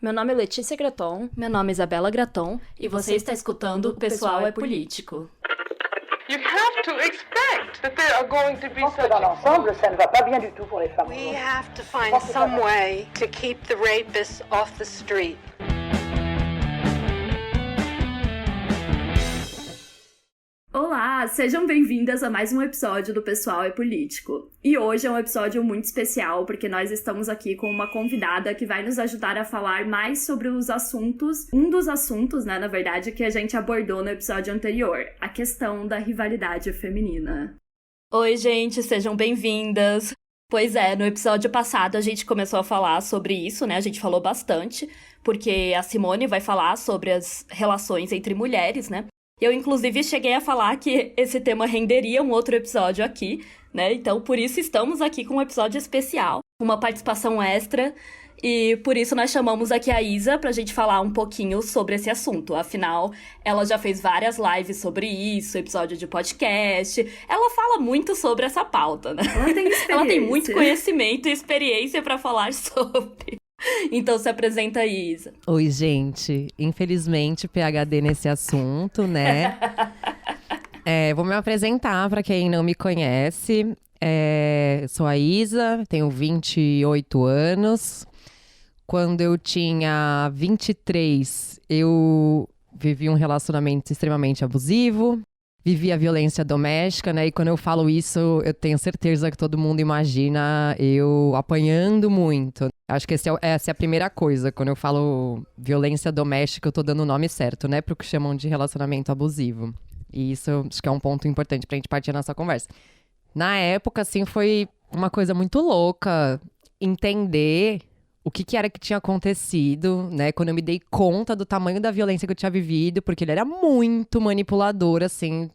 Meu nome é Letícia Graton. Meu nome é Isabela Graton. E você está escutando O Pessoal é Político. You have to expect that there are going to be such... Dans l'ensemble, ça ne va pas bien du tout pour les femmes. We have to find some way to keep the rapists off the street. Olá, sejam bem-vindas a mais um episódio do Pessoal é Político. E hoje é um episódio muito especial, porque nós estamos aqui com uma convidada que vai nos ajudar a falar mais sobre os assuntos, um dos assuntos, né, na verdade, que a gente abordou no episódio anterior, a questão da rivalidade feminina. Oi, gente, sejam bem-vindas. Pois é, no episódio passado a gente começou a falar sobre isso, né, a gente falou bastante, porque a Simone vai falar sobre as relações entre mulheres, né. Eu, inclusive, cheguei a falar que esse tema renderia um outro episódio aqui, né? Então, por isso estamos aqui com um episódio especial, uma participação extra, e por isso nós chamamos aqui a Isa pra gente falar um pouquinho sobre esse assunto. Afinal, ela já fez várias lives sobre isso, episódio de podcast. Ela fala muito sobre essa pauta, né? Ela tem muito conhecimento e experiência pra falar sobre. Então se apresenta aí, Isa. Oi, gente. Infelizmente, PhD nesse assunto, né? Vou me apresentar para quem não me conhece. Sou a Isa, tenho 28 anos. Quando eu tinha 23, eu vivi um relacionamento extremamente abusivo. Vivi a violência doméstica, né? E quando eu falo isso, eu tenho certeza que todo mundo imagina eu apanhando muito. Acho que essa é a primeira coisa. Quando eu falo violência doméstica, eu tô dando o nome certo, né? Pro que chamam de relacionamento abusivo. E isso acho que é um ponto importante pra gente partir nessa conversa. Na época, assim, foi uma coisa muito louca entender o que era que tinha acontecido, né? Quando eu me dei conta do tamanho da violência que eu tinha vivido, porque ele era muito manipulador, assim.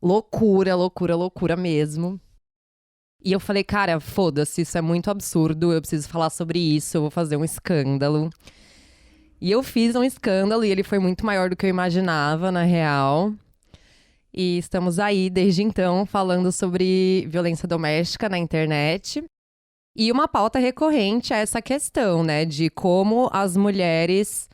Loucura, loucura, loucura mesmo. E eu falei, cara, foda-se, isso é muito absurdo, eu preciso falar sobre isso, eu vou fazer um escândalo. E eu fiz um escândalo e ele foi muito maior do que eu imaginava, na real. E estamos aí, desde então, falando sobre violência doméstica na internet. E uma pauta recorrente é essa questão, né, de como as mulheres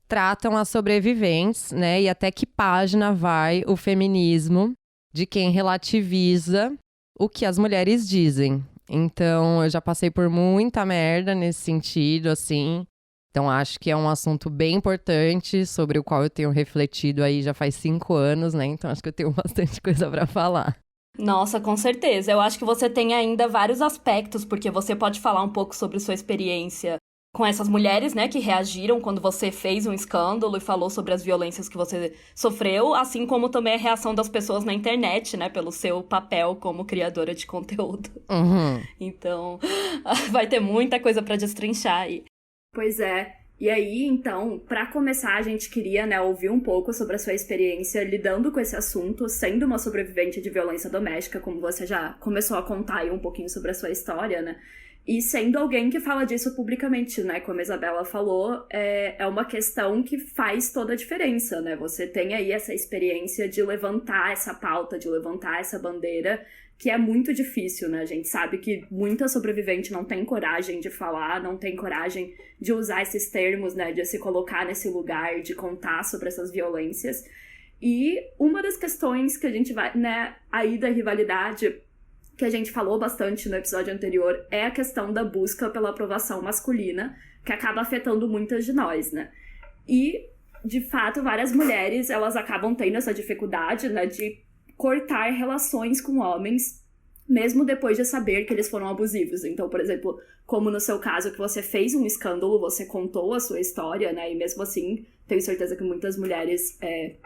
tratam as sobreviventes, né, e até que página vai o feminismo de quem relativiza o que as mulheres dizem. Então, eu já passei por muita merda nesse sentido, assim. Então, acho que é um assunto bem importante, sobre o qual eu tenho refletido aí já faz 5 anos, né, então acho que eu tenho bastante coisa pra falar. Nossa, com certeza. Eu acho que você tem ainda vários aspectos, porque você pode falar um pouco sobre sua experiência com essas mulheres, né, que reagiram quando você fez um escândalo e falou sobre as violências que você sofreu, assim como também a reação das pessoas na internet, né, pelo seu papel como criadora de conteúdo. Uhum. Então, vai ter muita coisa pra destrinchar aí. Pois é. E aí, então, para começar, a gente queria, né, ouvir um pouco sobre a sua experiência lidando com esse assunto, sendo uma sobrevivente de violência doméstica, como você já começou a contar aí um pouquinho sobre a sua história, né? E sendo alguém que fala disso publicamente, né? Como a Isabela falou, é uma questão que faz toda a diferença, né? Você tem aí essa experiência de levantar essa pauta, de levantar essa bandeira, que é muito difícil, né? A gente sabe que muita sobrevivente não tem coragem de falar, não tem coragem de usar esses termos, né? De se colocar nesse lugar, de contar sobre essas violências. E uma das questões que a gente vai, né, aí da rivalidade, que a gente falou bastante no episódio anterior, é a questão da busca pela aprovação masculina, que acaba afetando muitas de nós, né? E, de fato, várias mulheres, elas acabam tendo essa dificuldade, né, de cortar relações com homens, mesmo depois de saber que eles foram abusivos. Então, por exemplo, como no seu caso, que você fez um escândalo, você contou a sua história, né, e mesmo assim, tenho certeza que muitas mulheres,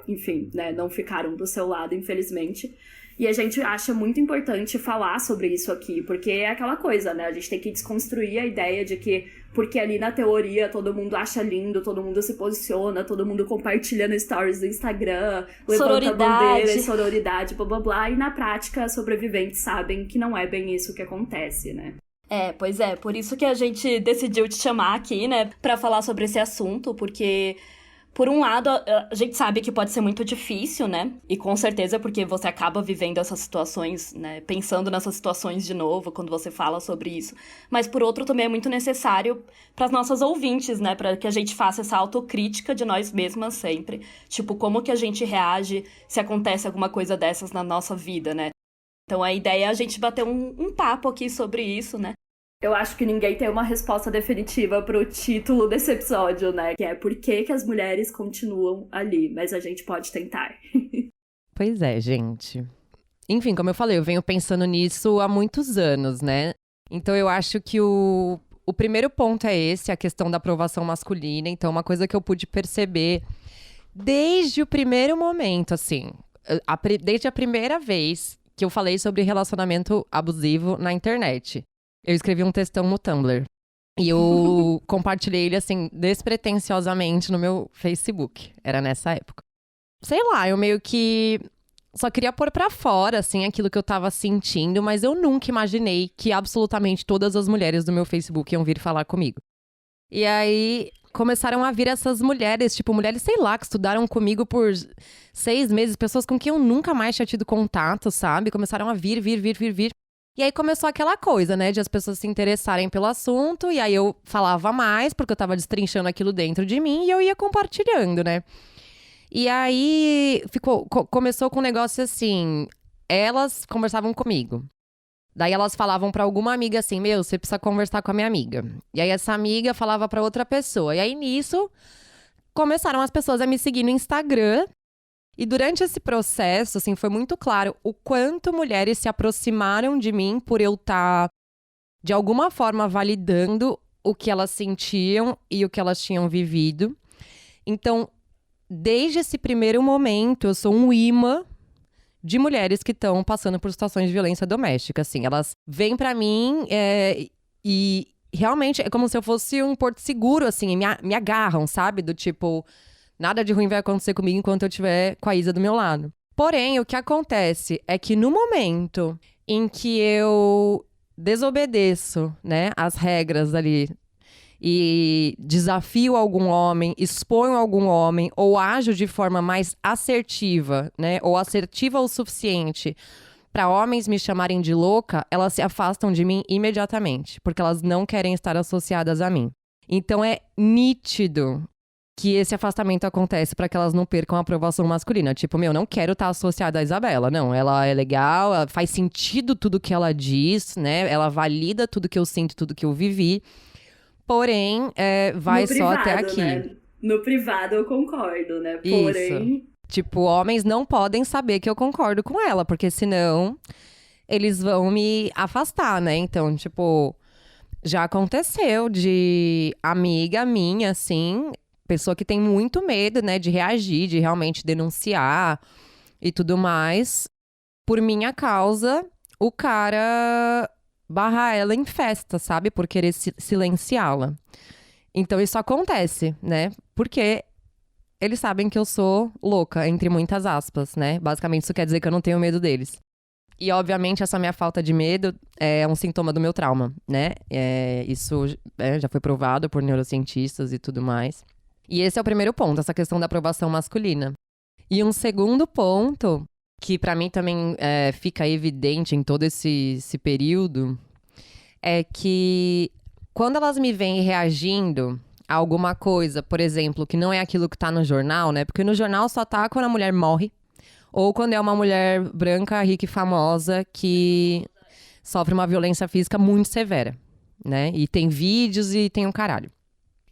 enfim, né, não ficaram do seu lado, infelizmente. E a gente acha muito importante falar sobre isso aqui, porque é aquela coisa, né? A gente tem que desconstruir a ideia de que, porque ali na teoria todo mundo acha lindo, todo mundo se posiciona, todo mundo compartilha no stories do Instagram, levanta a bandeira, sororidade, blá blá blá, e na prática as sobreviventes sabem que não é bem isso que acontece, né? Pois é, por isso que a gente decidiu te chamar aqui, né, pra falar sobre esse assunto, porque Por um lado, a gente sabe que pode ser muito difícil, né? E com certeza porque você acaba vivendo essas situações, né? Pensando nessas situações de novo quando você fala sobre isso. Mas por outro, também é muito necessário para as nossas ouvintes, né? Para que a gente faça essa autocrítica de nós mesmas sempre. Tipo, como que a gente reage se acontece alguma coisa dessas na nossa vida, né? Então a ideia é a gente bater um papo aqui sobre isso, né? Eu acho que ninguém tem uma resposta definitiva pro título desse episódio, né? Que é por que as mulheres continuam ali, mas a gente pode tentar. Pois é, gente. Enfim, como eu falei, eu venho pensando nisso há muitos anos, né? Então eu acho que o primeiro ponto é esse, a questão da aprovação masculina. Então, uma coisa que eu pude perceber desde o primeiro momento, assim, desde a primeira vez que eu falei sobre relacionamento abusivo na internet. Eu escrevi um textão no Tumblr. E eu compartilhei ele, assim, despretensiosamente no meu Facebook. Era nessa época. Sei lá, eu meio que só queria pôr pra fora, assim, aquilo que eu tava sentindo. Mas eu nunca imaginei que absolutamente todas as mulheres do meu Facebook iam vir falar comigo. E aí, começaram a vir essas mulheres, tipo, mulheres, sei lá, que estudaram comigo por 6 meses. Pessoas com quem eu nunca mais tinha tido contato, sabe? Começaram a vir. E aí começou aquela coisa, né, de as pessoas se interessarem pelo assunto, e aí eu falava mais, porque eu tava destrinchando aquilo dentro de mim, e eu ia compartilhando, né. E aí começou com um negócio assim, elas conversavam comigo. Daí elas falavam pra alguma amiga assim, você precisa conversar com a minha amiga. E aí essa amiga falava pra outra pessoa. E aí nisso, começaram as pessoas a me seguir no Instagram. E durante esse processo, assim, foi muito claro o quanto mulheres se aproximaram de mim por eu estar, de alguma forma, validando o que elas sentiam e o que elas tinham vivido. Então, desde esse primeiro momento, eu sou um imã de mulheres que estão passando por situações de violência doméstica, assim. Elas vêm pra mim e realmente é como se eu fosse um porto seguro, assim, e me agarram, sabe? Do tipo... Nada de ruim vai acontecer comigo enquanto eu estiver com a Isa do meu lado. Porém, o que acontece é que no momento em que eu desobedeço, né, as regras ali e desafio algum homem, exponho algum homem ou ajo de forma mais assertiva, né, ou assertiva o suficiente para homens me chamarem de louca, elas se afastam de mim imediatamente, porque elas não querem estar associadas a mim. Então é nítido que esse afastamento acontece pra que elas não percam a aprovação masculina. Tipo, não quero estar associada a Isabela. Não, ela é legal, faz sentido tudo que ela diz, né? Ela valida tudo que eu sinto, tudo que eu vivi. Porém, vai só até aqui. Né? No privado eu concordo, né? Porém... Isso. Tipo, homens não podem saber que eu concordo com ela, porque senão eles vão me afastar, né? Então, tipo, já aconteceu de amiga minha, assim... Pessoa que tem muito medo, né, de reagir, de realmente denunciar e tudo mais. Por minha causa, o cara barrar ela em festa, sabe? Por querer silenciá-la. Então isso acontece, né? Porque eles sabem que eu sou louca, entre muitas aspas, né? Basicamente isso quer dizer que eu não tenho medo deles. E, obviamente, essa minha falta de medo é um sintoma do meu trauma, né? Isso já foi provado por neurocientistas e tudo mais. E esse é o primeiro ponto, essa questão da aprovação masculina. E um segundo ponto, que pra mim também fica evidente em todo esse período, é que quando elas me veem reagindo a alguma coisa, por exemplo, que não é aquilo que tá no jornal, né? Porque no jornal só tá quando a mulher morre, ou quando é uma mulher branca, rica e famosa que sofre uma violência física muito severa, né? E tem vídeos e tem um caralho.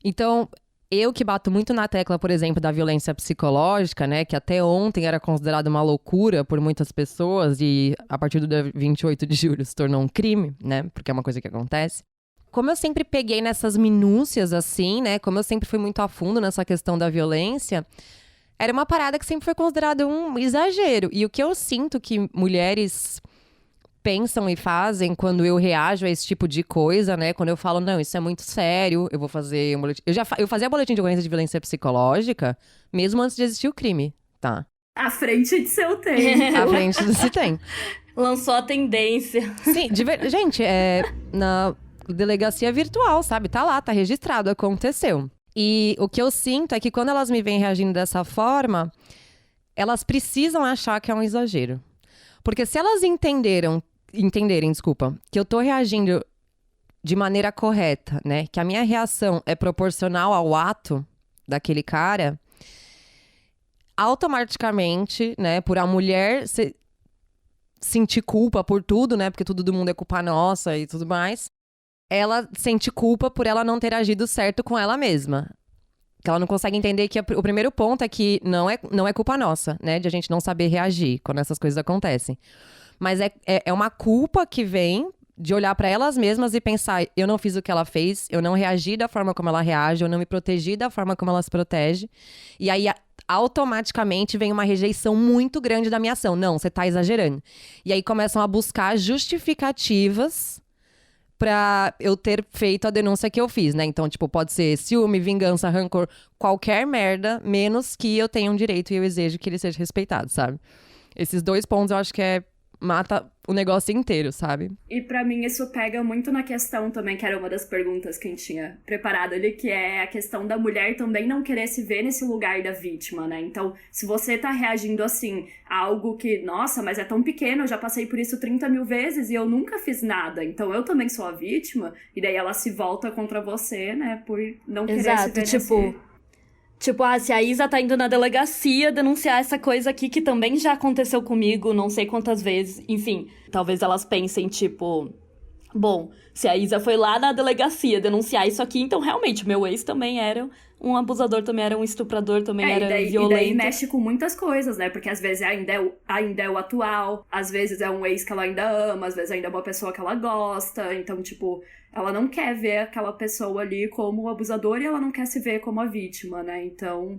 Então... Eu que bato muito na tecla, por exemplo, da violência psicológica, né? Que até ontem era considerada uma loucura por muitas pessoas e a partir do dia 28 de julho se tornou um crime, né? Porque é uma coisa que acontece. Como eu sempre peguei nessas minúcias, assim, né? Como eu sempre fui muito a fundo nessa questão da violência, era uma parada que sempre foi considerada um exagero. E o que eu sinto que mulheres pensam e fazem quando eu reajo a esse tipo de coisa, né? Quando eu falo, não, isso é muito sério, eu vou fazer um boletim... Eu fazia boletim de ocorrência de violência psicológica, mesmo antes de existir o crime, tá? À frente de seu tempo. À frente do se tem. Lançou a tendência. Sim, gente, na delegacia virtual, sabe? Tá lá, tá registrado, aconteceu. E o que eu sinto é que quando elas me veem reagindo dessa forma, elas precisam achar que é um exagero. Porque se elas entenderem, desculpa, que eu tô reagindo de maneira correta, né? Que a minha reação é proporcional ao ato daquele cara, automaticamente, né, por a mulher sentir culpa por tudo, né? Porque tudo do mundo é culpa nossa e tudo mais. Ela sente culpa por ela não ter agido certo com ela mesma. Que ela não consegue entender que o primeiro ponto é que não é culpa nossa, né? De a gente não saber reagir quando essas coisas acontecem. Mas é uma culpa que vem de olhar pra elas mesmas e pensar, eu não fiz o que ela fez, eu não reagi da forma como ela reage, eu não me protegi da forma como ela se protege. E aí, automaticamente, vem uma rejeição muito grande da minha ação. Não, você tá exagerando. E aí começam a buscar justificativas pra eu ter feito a denúncia que eu fiz, né? Então, tipo, pode ser ciúme, vingança, rancor, qualquer merda, menos que eu tenha um direito e eu exijo que ele seja respeitado, sabe? Esses 2 pontos eu acho que mata o negócio inteiro, sabe? E pra mim isso pega muito na questão também, que era uma das perguntas que a gente tinha preparado ali, que é a questão da mulher também não querer se ver nesse lugar da vítima, né? Então, se você tá reagindo assim a algo que, nossa, mas é tão pequeno, eu já passei por isso 30 mil vezes e eu nunca fiz nada, então eu também sou a vítima, e daí ela se volta contra você, né, por não querer se ver nesse... Tipo, se a Isa tá indo na delegacia denunciar essa coisa aqui que também já aconteceu comigo, não sei quantas vezes. Enfim, talvez elas pensem, tipo... Bom, se a Isa foi lá na delegacia denunciar isso aqui, então realmente, meu ex também era um abusador, também era um estuprador, também era violento. E daí mexe com muitas coisas, né? Porque às vezes ainda é o atual, às vezes é um ex que ela ainda ama, às vezes ainda é uma pessoa que ela gosta. Então, tipo, ela não quer ver aquela pessoa ali como o abusador e ela não quer se ver como a vítima, né? Então,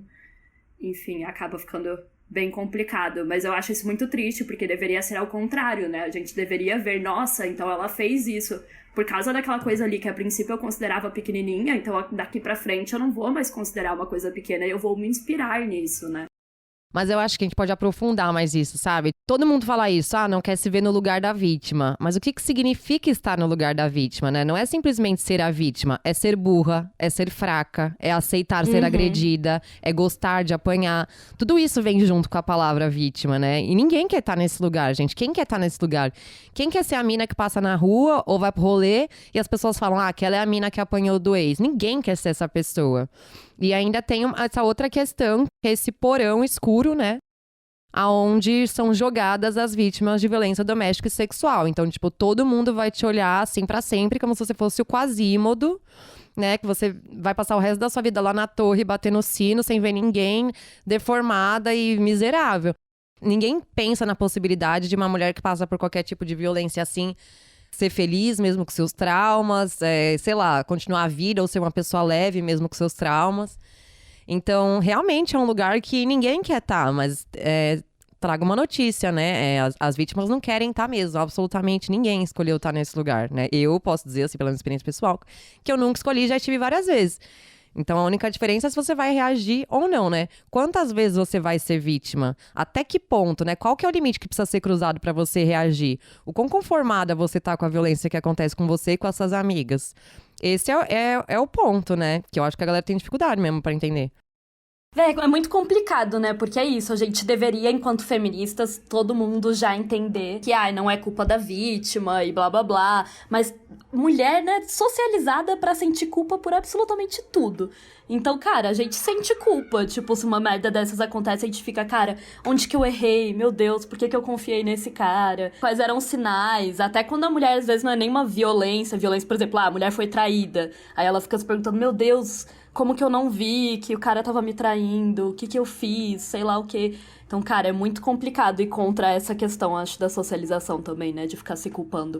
enfim, acaba ficando bem complicado. Mas eu acho isso muito triste, porque deveria ser ao contrário, né? A gente deveria ver, nossa, então ela fez isso por causa daquela coisa ali que a princípio eu considerava pequenininha, então daqui pra frente eu não vou mais considerar uma coisa pequena, eu vou me inspirar nisso, né? Mas eu acho que a gente pode aprofundar mais isso, sabe? Todo mundo fala isso, não quer se ver no lugar da vítima. Mas o que significa estar no lugar da vítima, né? Não é simplesmente ser a vítima, é ser burra, é ser fraca, é aceitar ser agredida, é gostar de apanhar. Tudo isso vem junto com a palavra vítima, né? E ninguém quer estar nesse lugar, gente. Quem quer estar nesse lugar? Quem quer ser a mina que passa na rua ou vai pro rolê e as pessoas falam, aquela é a mina que apanhou do ex. Ninguém quer ser essa pessoa. E ainda tem essa outra questão, que é esse porão escuro, né? Aonde são jogadas as vítimas de violência doméstica e sexual. Então, tipo, todo mundo vai te olhar assim pra sempre, como se você fosse o Quasímodo, né? Que você vai passar o resto da sua vida lá na torre, batendo sino, sem ver ninguém, deformada e miserável. Ninguém pensa na possibilidade de uma mulher que passa por qualquer tipo de violência assim ser feliz mesmo com seus traumas, sei lá, continuar a vida ou ser uma pessoa leve mesmo com seus traumas. Então, realmente é um lugar que ninguém quer estar, mas trago uma notícia, né? As vítimas não querem estar mesmo, absolutamente ninguém escolheu estar nesse lugar, né? Eu posso dizer, assim, pela minha experiência pessoal, que eu nunca escolhi, já estive várias vezes. Então, a única diferença é se você vai reagir ou não, né? Quantas vezes você vai ser vítima? Até que ponto, né? Qual que é o limite que precisa ser cruzado pra você reagir? O quão conformada você tá com a violência que acontece com você e com as suas amigas? Esse é o ponto, né? Que eu acho que a galera tem dificuldade mesmo pra entender. Véi, é muito complicado, né? Porque é isso, a gente deveria, enquanto feministas, todo mundo já entender que, não é culpa da vítima e blá blá blá. Mas mulher, né, socializada pra sentir culpa por absolutamente tudo. Então, cara, a gente sente culpa. Tipo, se uma merda dessas acontece, a gente fica, cara, onde que eu errei? Meu Deus, por que eu confiei nesse cara? Quais eram os sinais? Até quando a mulher, às vezes, não é nem uma violência, por exemplo, a mulher foi traída. Aí ela fica se perguntando, meu Deus, como que eu não vi que o cara tava me traindo? O que eu fiz? Sei lá o quê. Então, cara, é muito complicado ir contra essa questão, acho, da socialização também, né? De ficar se culpando.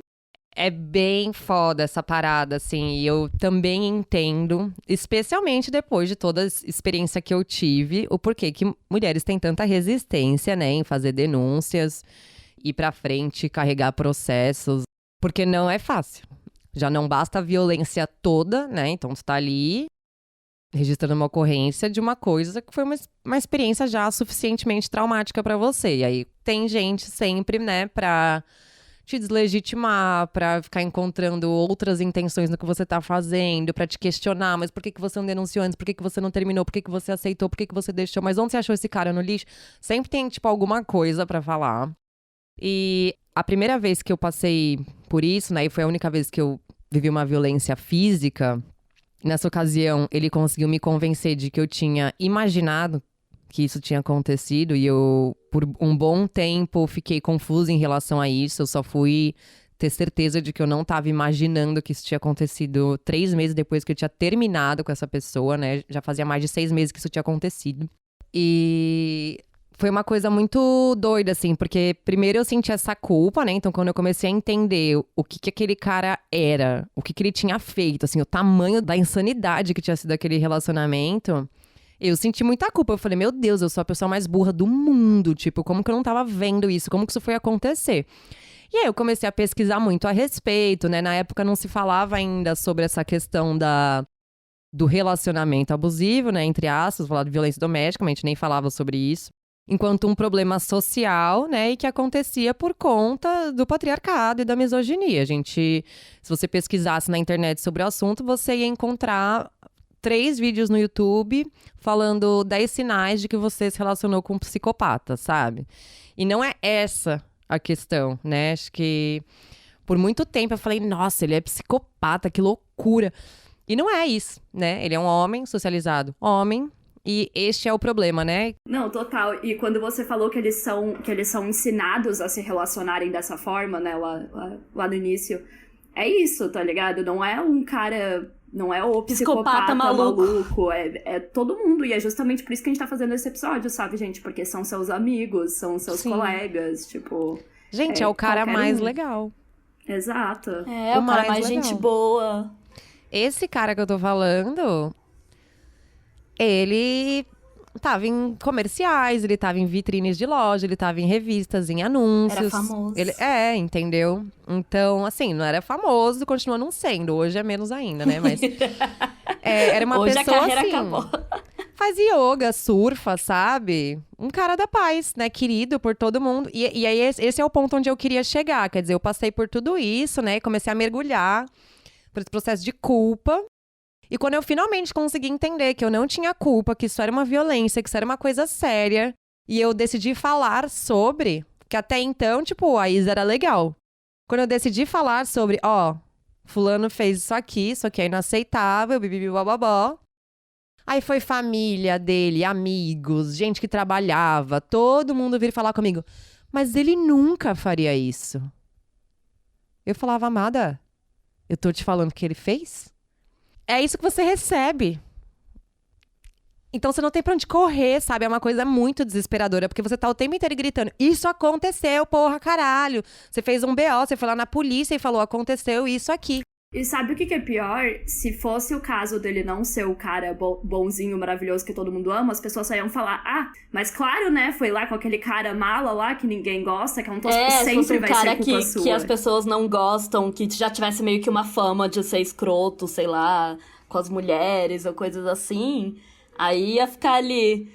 É bem foda essa parada, assim, e eu também entendo, especialmente depois de toda a experiência que eu tive, o porquê que mulheres têm tanta resistência, né, em fazer denúncias, ir pra frente, carregar processos, porque não é fácil. Já não basta a violência toda, né, então você tá ali registrando uma ocorrência de uma coisa que foi uma experiência já suficientemente traumática pra você, e aí tem gente sempre, né, pra te deslegitimar, pra ficar encontrando outras intenções no que você tá fazendo, pra te questionar, mas por que você não denunciou antes? Por que você não terminou? Por que você aceitou? Por que você deixou? Mas onde você achou esse cara no lixo? Sempre tem, tipo, alguma coisa pra falar. E a primeira vez que eu passei por isso, né, e foi a única vez que eu vivi uma violência física, nessa ocasião ele conseguiu me convencer de que eu tinha imaginado que isso tinha acontecido e eu, por um bom tempo, fiquei confusa em relação a isso. Eu só fui ter certeza de que eu não estava imaginando que isso tinha acontecido 3 meses depois que eu tinha terminado com essa pessoa, né? Já fazia mais de 6 meses que isso tinha acontecido. E foi uma coisa muito doida, assim, porque primeiro eu senti essa culpa, né? Então, quando eu comecei a entender o que aquele cara era, o que ele tinha feito, assim, o tamanho da insanidade que tinha sido aquele relacionamento, eu senti muita culpa. Eu falei, meu Deus, eu sou a pessoa mais burra do mundo. Tipo, como que eu não tava vendo isso? Como que isso foi acontecer? E aí eu comecei a pesquisar muito a respeito, né? Na época não se falava ainda sobre essa questão do relacionamento abusivo, né? Entre aspas, falar de violência doméstica, a gente nem falava sobre isso. Enquanto um problema social, né? E que acontecia por conta do patriarcado e da misoginia. Se você pesquisasse na internet sobre o assunto, você ia encontrar 3 vídeos no YouTube falando 10 sinais de que você se relacionou com um psicopata, sabe? E não é essa a questão, né? Acho que por muito tempo eu falei, nossa, ele é psicopata, que loucura. E não é isso, né? Ele é um homem socializado, homem, e este é o problema, né? Não, total. E quando você falou que eles são ensinados a se relacionarem dessa forma, né, lá no início, é isso, tá ligado? Não é um cara... Não é o psicopata maluco, é todo mundo. E é justamente por isso que a gente tá fazendo esse episódio, sabe, gente? Porque são seus amigos, são seus colegas, tipo... Gente, é o cara mais legal. Exato. É, o cara mais gente boa. Esse cara que eu tô falando, ele tava em comerciais, ele tava em vitrines de loja, ele tava em revistas, em anúncios. Era famoso. Entendeu? Então, assim, não era famoso, continua não sendo. Hoje é menos ainda, né? Mas era uma hoje pessoa, a carreira assim, acabou. faz yoga, surfa, sabe? Um cara da paz, né? Querido por todo mundo. E aí, esse é o ponto onde eu queria chegar. Quer dizer, eu passei por tudo isso, né? E comecei a mergulhar por esse processo de culpa. E quando eu finalmente consegui entender que eu não tinha culpa, que isso era uma violência, que isso era uma coisa séria, e eu decidi falar sobre, que até então, tipo, a Isa era legal. Quando eu decidi falar sobre, fulano fez isso aqui é inaceitável, bibibi, bababó. Aí foi família dele, amigos, gente que trabalhava, todo mundo vir falar comigo. Mas ele nunca faria isso. Eu falava, amada, eu tô te falando que ele fez? É isso que você recebe. Então você não tem pra onde correr, sabe? É uma coisa muito desesperadora, porque você tá o tempo inteiro gritando, isso aconteceu, porra, caralho. Você fez um BO, você foi lá na polícia e falou, aconteceu isso aqui. E sabe o que é pior? Se fosse o caso dele não ser o cara bonzinho, maravilhoso que todo mundo ama, as pessoas só iam falar, mas claro, né, foi lá com aquele cara mala lá que ninguém gosta, que é um tosco que sempre vai ser culpa sua. Que as pessoas não gostam, que já tivesse meio que uma fama de ser escroto, sei lá, com as mulheres ou coisas assim, aí ia ficar ali...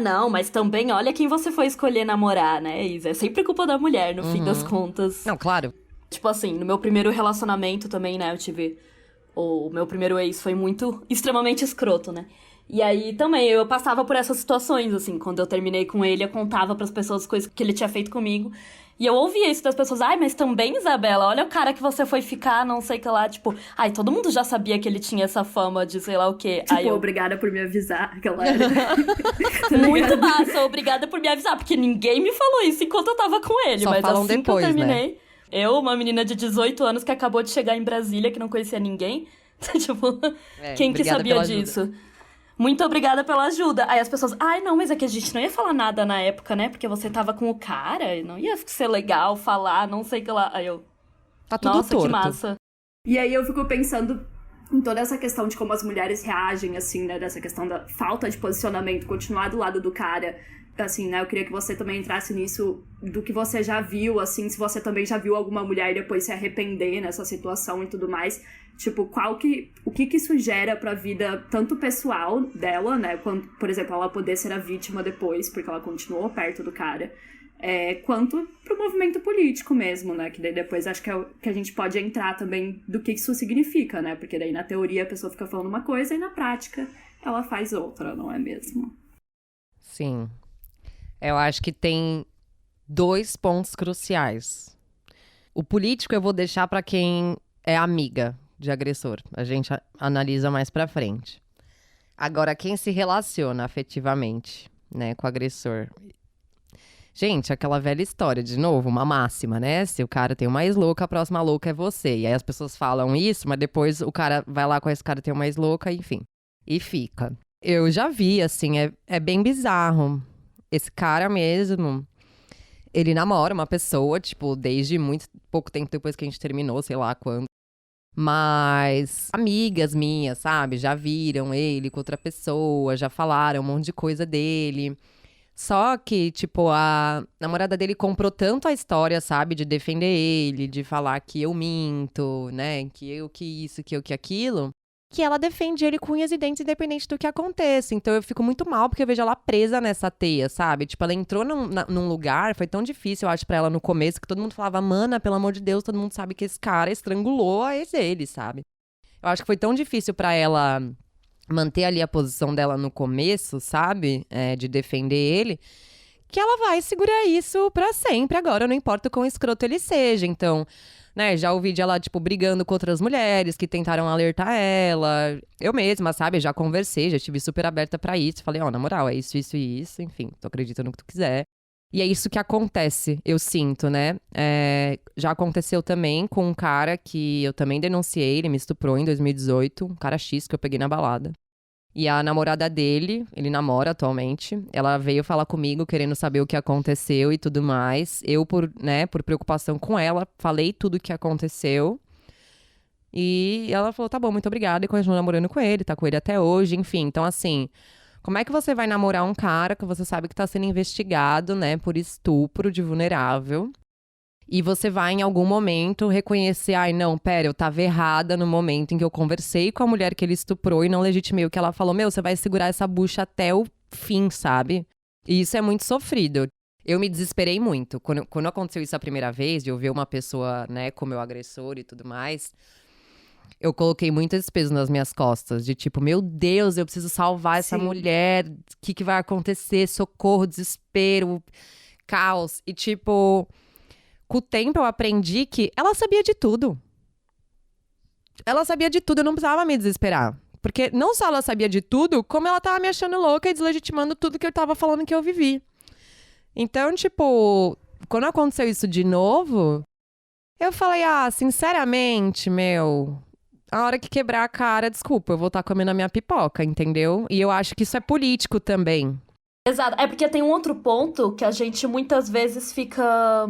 não, mas também olha quem você foi escolher namorar, né, Isa? É sempre culpa da mulher, no fim das contas. Não, claro. Tipo assim, no meu primeiro relacionamento também, né, eu tive... O meu primeiro ex foi extremamente escroto, né? E aí também eu passava por essas situações, assim, quando eu terminei com ele, eu contava pras pessoas as coisas que ele tinha feito comigo. E eu ouvia isso das pessoas, mas também, Isabela, olha o cara que você foi ficar, não sei o que lá, tipo... todo mundo já sabia que ele tinha essa fama de sei lá o quê. Tipo, obrigada por me avisar, galera. Muito massa, obrigada por me avisar, porque ninguém me falou isso enquanto eu tava com ele. Só mas falam assim depois, que eu terminei... né? Eu, uma menina de 18 anos que acabou de chegar em Brasília, que não conhecia ninguém. Tipo, quem que sabia disso? Ajuda. Muito obrigada pela ajuda. Aí as pessoas, não, mas é que a gente não ia falar nada na época, né? Porque você tava com o cara, não ia ser legal falar, não sei o que lá. Aí eu, tá tudo nossa, torto. Que massa. E aí eu fico pensando em toda essa questão de como as mulheres reagem, assim, né? Dessa questão da falta de posicionamento, continuar do lado do cara. Assim, né, eu queria que você também entrasse nisso do que você já viu, assim, se você também já viu alguma mulher depois se arrepender nessa situação e tudo mais. Tipo, o que isso gera pra vida, tanto pessoal dela, né, quando, por exemplo, ela poder ser a vítima depois, porque ela continuou perto do cara, quanto pro movimento político mesmo, né? Que daí depois acho que que a gente pode entrar também do que isso significa, né? Porque daí na teoria a pessoa fica falando uma coisa e na prática ela faz outra, não é mesmo? Sim. Eu acho que tem 2 pontos cruciais. O político eu vou deixar pra quem é amiga de agressor. A gente analisa mais pra frente. Agora, quem se relaciona afetivamente, né, com o agressor. Gente, aquela velha história, de novo, uma máxima, né? Se o cara tem uma ex-louca, a próxima louca é você. E aí as pessoas falam isso, mas depois o cara vai lá com esse cara tem uma ex-louca, enfim. E fica. Eu já vi, assim, é bem bizarro. Esse cara mesmo, ele namora uma pessoa, tipo, desde muito pouco tempo depois que a gente terminou, sei lá quando. Mas amigas minhas, sabe, já viram ele com outra pessoa, já falaram um monte de coisa dele. Só que, tipo, a namorada dele comprou tanto a história, sabe, de defender ele, de falar que eu minto, né, que eu que isso, que eu que aquilo, que ela defende ele com unhas e dentes, independente do que aconteça. Então eu fico muito mal, porque eu vejo ela presa nessa teia, sabe? Tipo, ela entrou num lugar, foi tão difícil, eu acho, pra ela no começo, que todo mundo falava, mana, pelo amor de Deus, todo mundo sabe que esse cara estrangulou a ex dele, sabe? Eu acho que foi tão difícil pra ela manter ali a posição dela no começo, sabe? De defender ele, que ela vai segurar isso pra sempre agora, não importa o quão escroto ele seja. Então, né, já ouvi de ela, tipo, brigando com outras mulheres que tentaram alertar ela. Eu mesma, sabe, já conversei, já estive super aberta pra isso. Falei, na moral, é isso, isso e isso. Enfim, tô acreditando no que tu quiser. E é isso que acontece, eu sinto, né? Já aconteceu também com um cara que eu também denunciei, ele me estuprou em 2018. Um cara X que eu peguei na balada. E a namorada dele, ele namora atualmente, ela veio falar comigo querendo saber o que aconteceu e tudo mais. Eu, por preocupação com ela, falei tudo o que aconteceu. E ela falou, tá bom, muito obrigada. E continuou namorando com ele, tá com ele até hoje, enfim. Então, assim, como é que você vai namorar um cara que você sabe que tá sendo investigado, né, por estupro de vulnerável? E você vai, em algum momento, reconhecer, ai, não, pera, eu tava errada no momento em que eu conversei com a mulher que ele estuprou e não legitimei o que ela falou. Meu, você vai segurar essa bucha até o fim, sabe? E isso é muito sofrido. Eu me desesperei muito. Quando aconteceu isso a primeira vez, de eu ver uma pessoa, né, como meu agressor e tudo mais, eu coloquei muito esse peso nas minhas costas. De tipo, meu Deus, eu preciso salvar essa mulher. O que vai acontecer? Socorro, desespero, caos. E tipo, com o tempo eu aprendi que ela sabia de tudo. Ela sabia de tudo, eu não precisava me desesperar. Porque não só ela sabia de tudo, como ela tava me achando louca e deslegitimando tudo que eu tava falando que eu vivi. Então, tipo, quando aconteceu isso de novo, eu falei, sinceramente, meu, a hora que quebrar a cara, desculpa, eu vou estar comendo a minha pipoca, entendeu? E eu acho que isso é político também. Exato, é porque tem um outro ponto que a gente muitas vezes fica,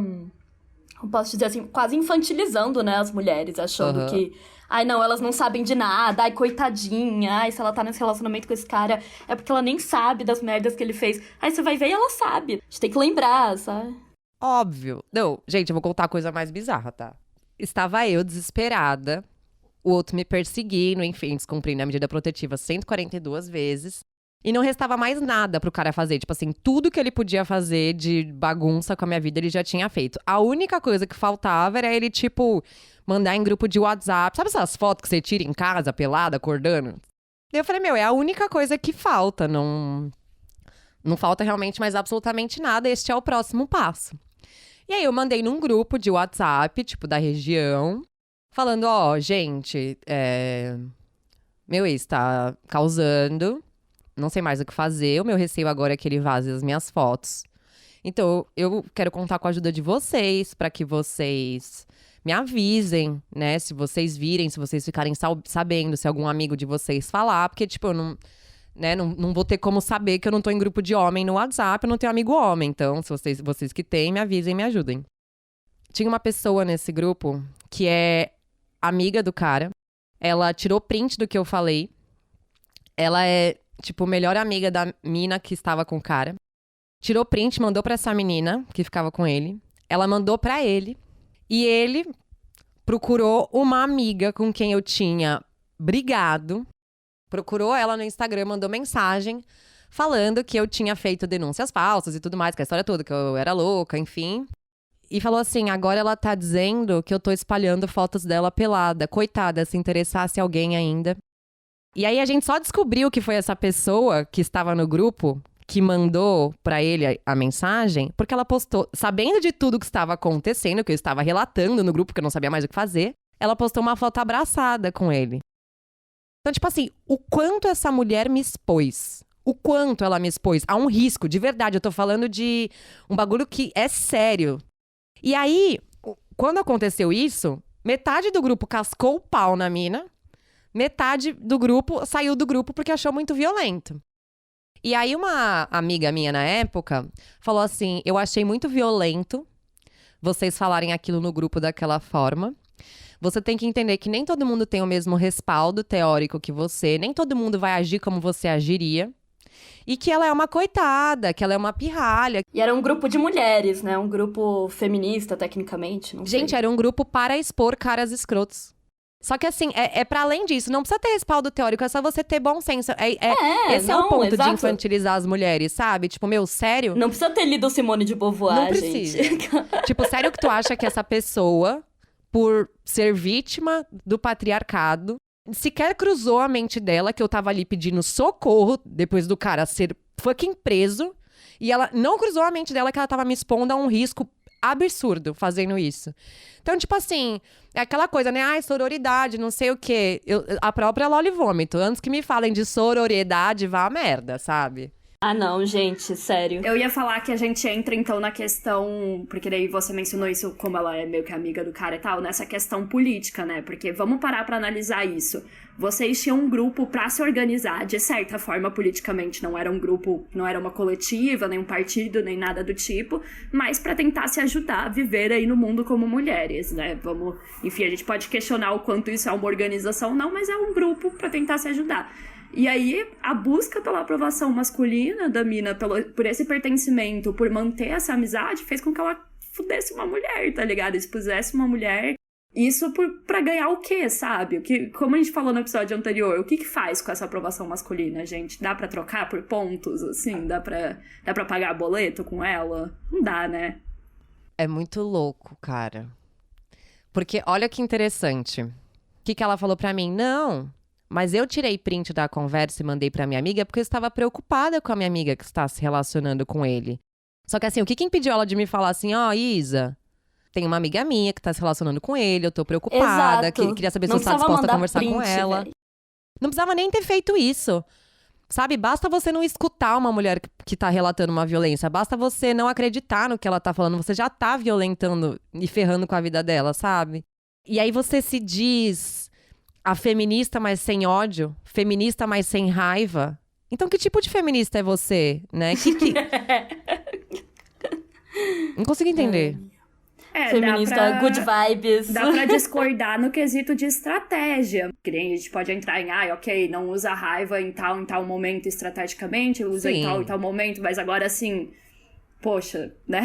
eu posso dizer assim, quase infantilizando, né, as mulheres, achando que, ai não, elas não sabem de nada, ai coitadinha, ai se ela tá nesse relacionamento com esse cara, é porque ela nem sabe das merdas que ele fez. Aí você vai ver e ela sabe, a gente tem que lembrar, sabe? Óbvio. Não, gente, eu vou contar a coisa mais bizarra, tá? Estava eu desesperada, o outro me perseguindo, enfim, descumprindo a medida protetiva 142 vezes. E não restava mais nada pro cara fazer. Tipo assim, tudo que ele podia fazer de bagunça com a minha vida, ele já tinha feito. A única coisa que faltava era ele, tipo, mandar em grupo de WhatsApp. Sabe essas fotos que você tira em casa, pelada, acordando? Daí eu falei, meu, é a única coisa que falta. Não falta realmente mais absolutamente nada. Este é o próximo passo. E aí eu mandei num grupo de WhatsApp, tipo, da região, falando, gente, meu ex tá causando, não sei mais o que fazer, o meu receio agora é que ele vaze as minhas fotos. Então, eu quero contar com a ajuda de vocês, pra que vocês me avisem, né, se vocês virem, se vocês ficarem sabendo, se algum amigo de vocês falar, porque, tipo, eu não vou ter como saber que eu não tô em grupo de homem no WhatsApp, eu não tenho amigo homem. Então, se vocês que têm, me avisem, me ajudem. Tinha uma pessoa nesse grupo que é amiga do cara. Ela tirou print do que eu falei. Ela é, tipo, melhor amiga da mina que estava com o cara. Tirou print, mandou pra essa menina que ficava com ele. Ela mandou pra ele. E ele procurou uma amiga com quem eu tinha brigado. Procurou ela no Instagram, mandou mensagem falando que eu tinha feito denúncias falsas e tudo mais, que a história toda, que eu era louca, enfim. E falou assim, agora ela tá dizendo que eu tô espalhando fotos dela pelada. Coitada, se interessasse alguém ainda. E aí a gente só descobriu que foi essa pessoa que estava no grupo que mandou pra ele a mensagem, porque ela postou, sabendo de tudo que estava acontecendo, que eu estava relatando no grupo, que eu não sabia mais o que fazer, ela postou uma foto abraçada com ele. Então, tipo assim, o quanto essa mulher me expôs. O quanto ela me expôs a um risco, de verdade. Eu tô falando de um bagulho que é sério. E aí, quando aconteceu isso, metade do grupo cascou o pau na mina, metade do grupo saiu do grupo porque achou muito violento. E aí uma amiga minha na época falou assim, eu achei muito violento vocês falarem aquilo no grupo daquela forma. Você tem que entender que nem todo mundo tem o mesmo respaldo teórico que você, nem todo mundo vai agir como você agiria. E que ela é uma coitada, que ela é uma pirralha. E era um grupo de mulheres, né? Um grupo feminista, tecnicamente, não sei. Gente, era um grupo para expor caras escrotos. Só que assim, é para além disso, não precisa ter respaldo teórico, é só você ter bom senso. Esse é o ponto de infantilizar as mulheres, sabe? Tipo, meu, sério? Não precisa ter lido Simone de Beauvoir, não precisa. gente. Tipo, sério que tu acha que essa pessoa, por ser vítima do patriarcado, sequer cruzou a mente dela que eu tava ali pedindo socorro depois do cara ser fucking preso. E ela não cruzou a mente dela que ela tava me expondo a um risco absurdo fazendo isso. Então, tipo assim, é aquela coisa, né? Ai, sororidade, não sei o quê. A própria Loli Vômito. Antes que me falem de sororidade, vá a merda, sabe? Ah, não, gente, sério. Eu ia falar que a gente entra, então, na questão... Porque daí você mencionou isso, como ela é meio que amiga do cara e tal, nessa questão política, né? Porque vamos parar pra analisar isso. Vocês tinham um grupo pra se organizar, de certa forma, politicamente. Não era um grupo, não era uma coletiva, nem um partido, nem nada do tipo. Mas pra tentar se ajudar a viver aí no mundo como mulheres, né? Enfim, a gente pode questionar o quanto isso é uma organização, não, mas é um grupo pra tentar se ajudar. E aí, a busca pela aprovação masculina da mina, por esse pertencimento, por manter essa amizade, fez com que ela fudesse uma mulher, tá ligado? Expusesse uma mulher. Isso pra ganhar o quê, sabe? Como a gente falou no episódio anterior, o que faz com essa aprovação masculina, gente? Dá pra trocar por pontos, assim? Dá pra pagar boleto com ela? Não dá, né? É muito louco, cara. Porque olha que interessante. O que ela falou pra mim? Não... Mas eu tirei print da conversa e mandei pra minha amiga porque eu estava preocupada com a minha amiga que está se relacionando com ele. Só que assim, o que impediu ela de me falar assim, ó, Isa, tem uma amiga minha que tá se relacionando com ele, eu tô preocupada, queria saber se você tá disposta a conversar com ela. Véio. Não precisava nem ter feito isso. Sabe, basta você não escutar uma mulher que tá relatando uma violência, basta você não acreditar no que ela tá falando, você já tá violentando e ferrando com a vida dela, sabe? E aí você se diz... A feminista, mas sem ódio? Feminista, mas sem raiva? Então, que tipo de feminista é você, né? Não consigo entender. Feminista, good vibes. Dá pra discordar no quesito de estratégia. Que nem a gente pode entrar em, ok, não usa raiva em tal momento estrategicamente, usa em tal momento, mas agora, assim... Poxa, né?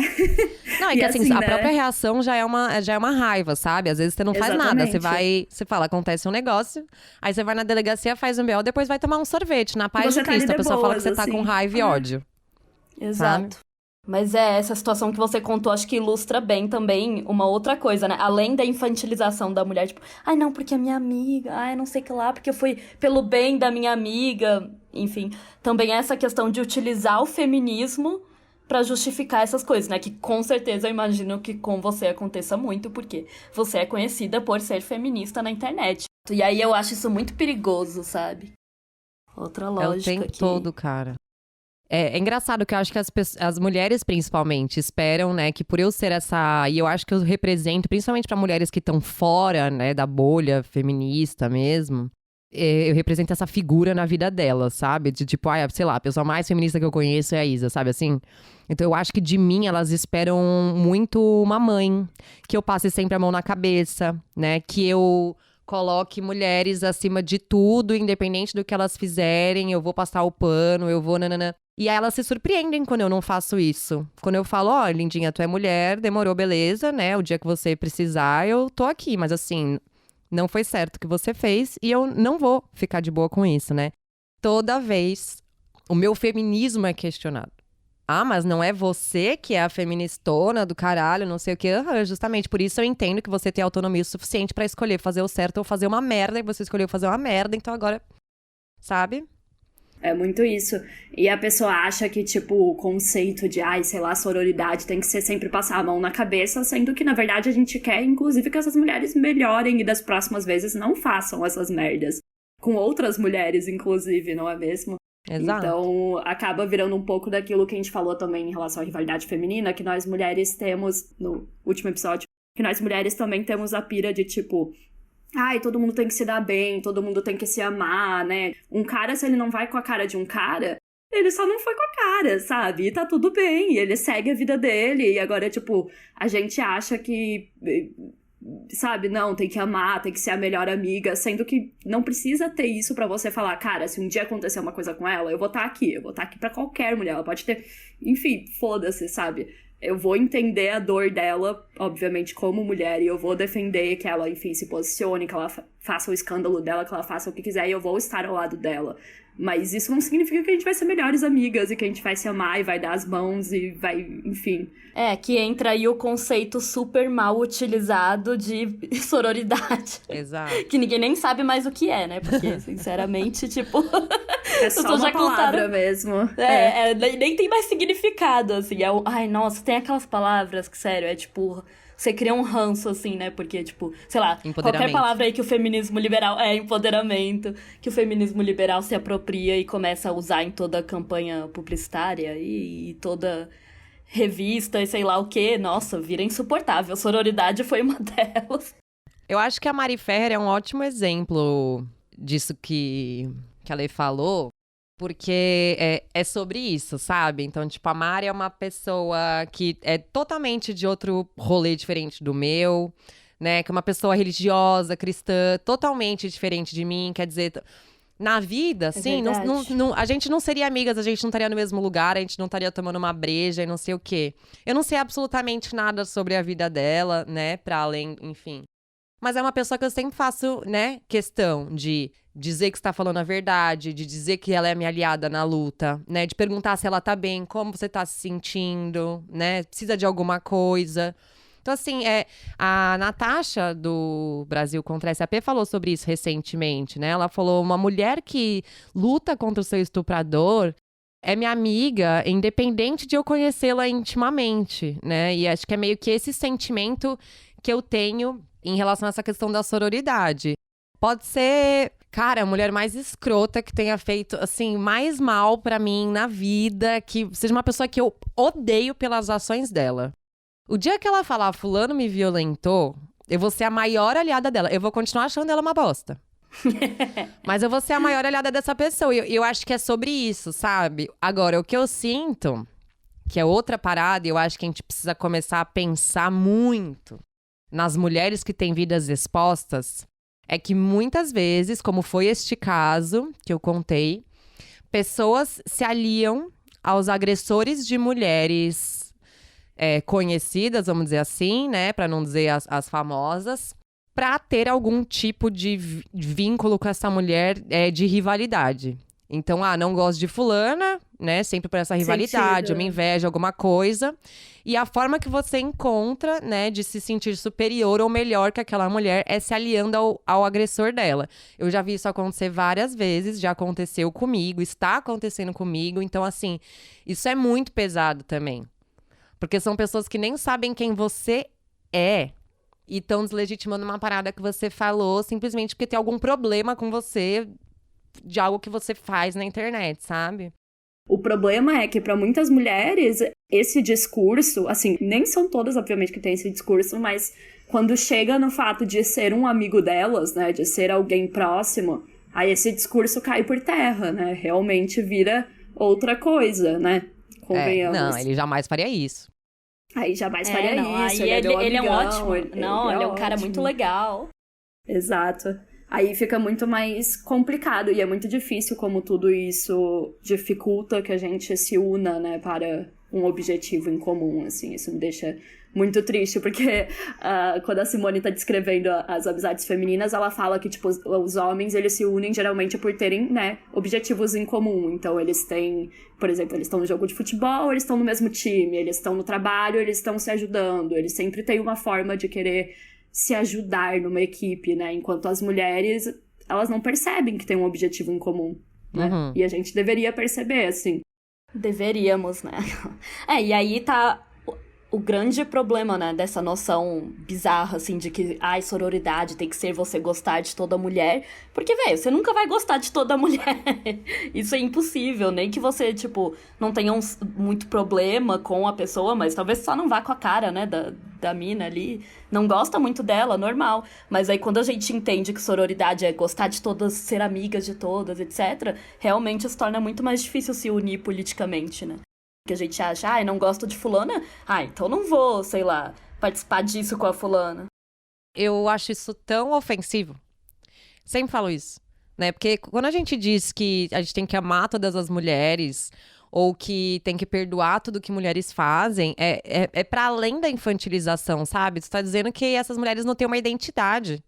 Não, é que assim, a própria reação já é uma raiva, sabe? Às vezes você não faz nada, você fala, acontece um negócio, aí você vai na delegacia, faz um BO, depois vai tomar um sorvete. Na paz de Cristo, a pessoa fala que você tá com raiva e ódio. Exato. Sabe? Mas essa situação que você contou, acho que ilustra bem também uma outra coisa, né? Além da infantilização da mulher, tipo, ai não, porque é minha amiga, ai não sei o que lá, porque foi pelo bem da minha amiga, enfim. Também essa questão de utilizar o feminismo pra justificar essas coisas, né? Que com certeza eu imagino que com você aconteça muito, porque você é conhecida por ser feminista na internet. E aí eu acho isso muito perigoso, sabe? Outra lógica. É o tempo todo, cara. É engraçado que eu acho que as mulheres, principalmente, esperam, né, que por eu ser essa... E eu acho que eu represento, principalmente pra mulheres que estão fora, né, da bolha feminista mesmo... Eu represento essa figura na vida dela, sabe? De tipo, sei lá, a pessoa mais feminista que eu conheço é a Isa, sabe assim? Então eu acho que de mim elas esperam muito uma mãe. Que eu passe sempre a mão na cabeça, né? Que eu coloque mulheres acima de tudo, independente do que elas fizerem. Eu vou passar o pano, eu vou nananã. E aí elas se surpreendem quando eu não faço isso. Quando eu falo, lindinha, tu é mulher, demorou, beleza, né? O dia que você precisar, eu tô aqui. Mas assim... Não foi certo o que você fez e eu não vou ficar de boa com isso, né? Toda vez O meu feminismo é questionado. Ah, mas não é você que é a feministona do caralho, não sei o quê. Justamente por isso eu entendo que você tem autonomia o suficiente pra escolher fazer o certo ou fazer uma merda. E você escolheu fazer uma merda, então agora, sabe? É muito isso. E a pessoa acha que, tipo, o conceito de, sei lá, sororidade tem que ser sempre passar a mão na cabeça, sendo que, na verdade, a gente quer, inclusive, que essas mulheres melhorem e das próximas vezes não façam essas merdas. Com outras mulheres, inclusive, não é mesmo? Exato. Então, acaba virando um pouco daquilo que a gente falou também em relação à rivalidade feminina, que nós mulheres temos, no último episódio, que nós mulheres também temos a pira de, tipo, todo mundo tem que se dar bem, todo mundo tem que se amar, né? Um cara, se ele não vai com a cara de um cara, ele só não foi com a cara, sabe? E tá tudo bem, ele segue a vida dele, e agora, tipo, a gente acha que... sabe, não, tem que amar, tem que ser a melhor amiga, sendo que não precisa ter isso pra você falar, cara, se um dia acontecer uma coisa com ela, eu vou estar aqui pra qualquer mulher, ela pode ter, enfim, foda-se, sabe? Eu vou entender a dor dela, obviamente, como mulher, e eu vou defender que ela, enfim, se posicione, que ela faça o escândalo dela, que ela faça o que quiser, e eu vou estar ao lado dela. Mas isso não significa que a gente vai ser melhores amigas e que a gente vai se amar e vai dar as mãos e vai, enfim. Que entra aí o conceito super mal utilizado de sororidade. Exato. Que ninguém nem sabe mais o que é, né? Porque, sinceramente, tipo... É só uma palavra mesmo. Nem tem mais significado, assim. Ai, nossa, tem aquelas palavras que, sério, é tipo... Você cria um ranço, assim, né? Porque, tipo, sei lá, qualquer palavra aí que o feminismo liberal... empoderamento. Que o feminismo liberal se apropria e começa a usar em toda a campanha publicitária e toda revista e sei lá o quê. Nossa, vira insuportável. Sororidade foi uma delas. Eu acho que a Mari Ferrer é um ótimo exemplo disso que a Lê falou. Porque é sobre isso, sabe? Então, tipo, a Mari é uma pessoa que é totalmente de outro rolê diferente do meu, né? Que é uma pessoa religiosa, cristã, totalmente diferente de mim. Quer dizer, na vida, assim, a gente não seria amigas, a gente não estaria no mesmo lugar, a gente não estaria tomando uma breja e não sei o quê. Eu não sei absolutamente nada sobre a vida dela, né? Pra além, enfim. Mas é uma pessoa que eu sempre faço, né, questão de dizer que está falando a verdade, de dizer que ela é minha aliada na luta, né, de perguntar se ela tá bem, como você tá se sentindo, né, precisa de alguma coisa. Então, assim, a Natasha, do Brasil Contra a SAP, falou sobre isso recentemente, né, ela falou, uma mulher que luta contra o seu estuprador é minha amiga, independente de eu conhecê-la intimamente, né, e acho que é meio que esse sentimento que eu tenho em relação a essa questão da sororidade. Pode ser, cara, a mulher mais escrota que tenha feito, assim, mais mal pra mim na vida, que seja uma pessoa que eu odeio pelas ações dela. O dia que ela falar, fulano me violentou, eu vou ser a maior aliada dela. Eu vou continuar achando ela uma bosta. Mas eu vou ser a maior aliada dessa pessoa. E eu acho que é sobre isso, sabe? Agora, o que eu sinto, que é outra parada, e eu acho que a gente precisa começar a pensar muito nas mulheres que têm vidas expostas, é que muitas vezes, como foi este caso que eu contei, pessoas se aliam aos agressores de mulheres conhecidas, vamos dizer assim, né, para não dizer as famosas, para ter algum tipo de vínculo com essa mulher de rivalidade. Então, não gosto de fulana, né? Sempre por essa rivalidade, uma inveja, alguma coisa. E a forma que você encontra, né, de se sentir superior ou melhor que aquela mulher é se aliando ao agressor dela. Eu já vi isso acontecer várias vezes, já aconteceu comigo, está acontecendo comigo. Então, assim, isso é muito pesado também. Porque são pessoas que nem sabem quem você é. E estão deslegitimando uma parada que você falou simplesmente porque tem algum problema com você de algo que você faz na internet, sabe? O problema é que para muitas mulheres esse discurso, assim, nem são todas obviamente que têm esse discurso, mas quando chega no fato de ser um amigo delas, né, de ser alguém próximo, aí esse discurso cai por terra, né? Realmente vira outra coisa, né? Convenhamos. Não, ele jamais faria isso. Aí jamais faria isso. Aí ele é um ótimo. Ele é um cara muito legal. Exato. Aí fica muito mais complicado e é muito difícil como tudo isso dificulta que a gente se una, né, para um objetivo em comum, assim. Isso me deixa muito triste, porque quando a Simone tá descrevendo as amizades femininas, ela fala que, tipo, os homens, eles se unem geralmente por terem, né, objetivos em comum. Então, eles têm, por exemplo, eles estão no jogo de futebol, eles estão no mesmo time, eles estão no trabalho, eles estão se ajudando, eles sempre têm uma forma de querer se ajudar numa equipe, né, enquanto as mulheres, elas não percebem que tem um objetivo em comum, né, e a gente deveria perceber, assim. Deveríamos, né? E aí tá o grande problema, né, dessa noção bizarra, assim, de que, sororidade tem que ser você gostar de toda mulher. Porque, velho, você nunca vai gostar de toda mulher. Isso é impossível. Nem que você, tipo, não tenha muito problema com a pessoa, mas talvez só não vá com a cara, né, da mina ali. Não gosta muito dela, normal. Mas aí quando a gente entende que sororidade é gostar de todas, ser amigas de todas, etc., realmente se torna muito mais difícil se unir politicamente, né? Que a gente acha, não gosto de fulana, então não vou, sei lá, participar disso com a fulana. Eu acho isso tão ofensivo. Sempre falo isso, né? Porque quando a gente diz que a gente tem que amar todas as mulheres, ou que tem que perdoar tudo que mulheres fazem, é para além da infantilização, sabe? Tu tá dizendo que essas mulheres não têm uma identidade.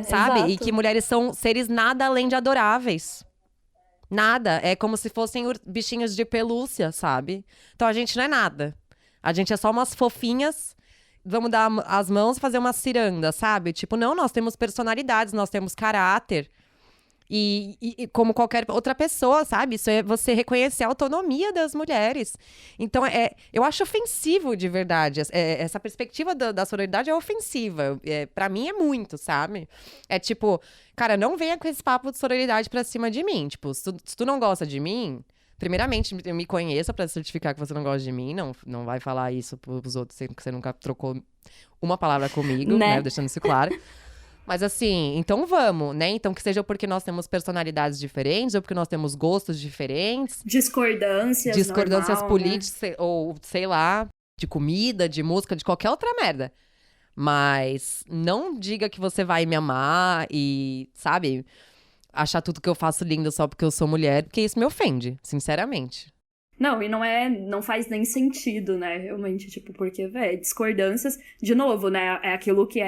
Sabe? Exato. E que mulheres são seres nada além de adoráveis. Nada. É como se fossem bichinhos de pelúcia, sabe? Então a gente não é nada. A gente é só umas fofinhas. Vamos dar as mãos e fazer uma ciranda, sabe? Tipo, não, nós temos personalidades, nós temos caráter. E como qualquer outra pessoa, sabe? Isso é você reconhecer a autonomia das mulheres. Então, eu acho ofensivo, de verdade. Essa perspectiva da sororidade é ofensiva. Pra mim, é muito, sabe? É tipo, cara, não venha com esse papo de sororidade pra cima de mim. Tipo, se tu não gosta de mim, primeiramente, eu me conheça pra certificar que você não gosta de mim. Não vai falar isso pros outros, sendo que você nunca trocou uma palavra comigo, né? Deixando isso claro. Mas assim, então vamos, né? Então que seja porque nós temos personalidades diferentes, ou porque nós temos gostos diferentes. Discordâncias normal, políticas, né? ou sei lá, de comida, de música, de qualquer outra merda. Mas não diga que você vai me amar e, sabe, achar tudo que eu faço lindo só porque eu sou mulher, porque isso me ofende, sinceramente. Não, e não faz nem sentido, né? Realmente, tipo, porque, discordâncias, de novo, né? É aquilo que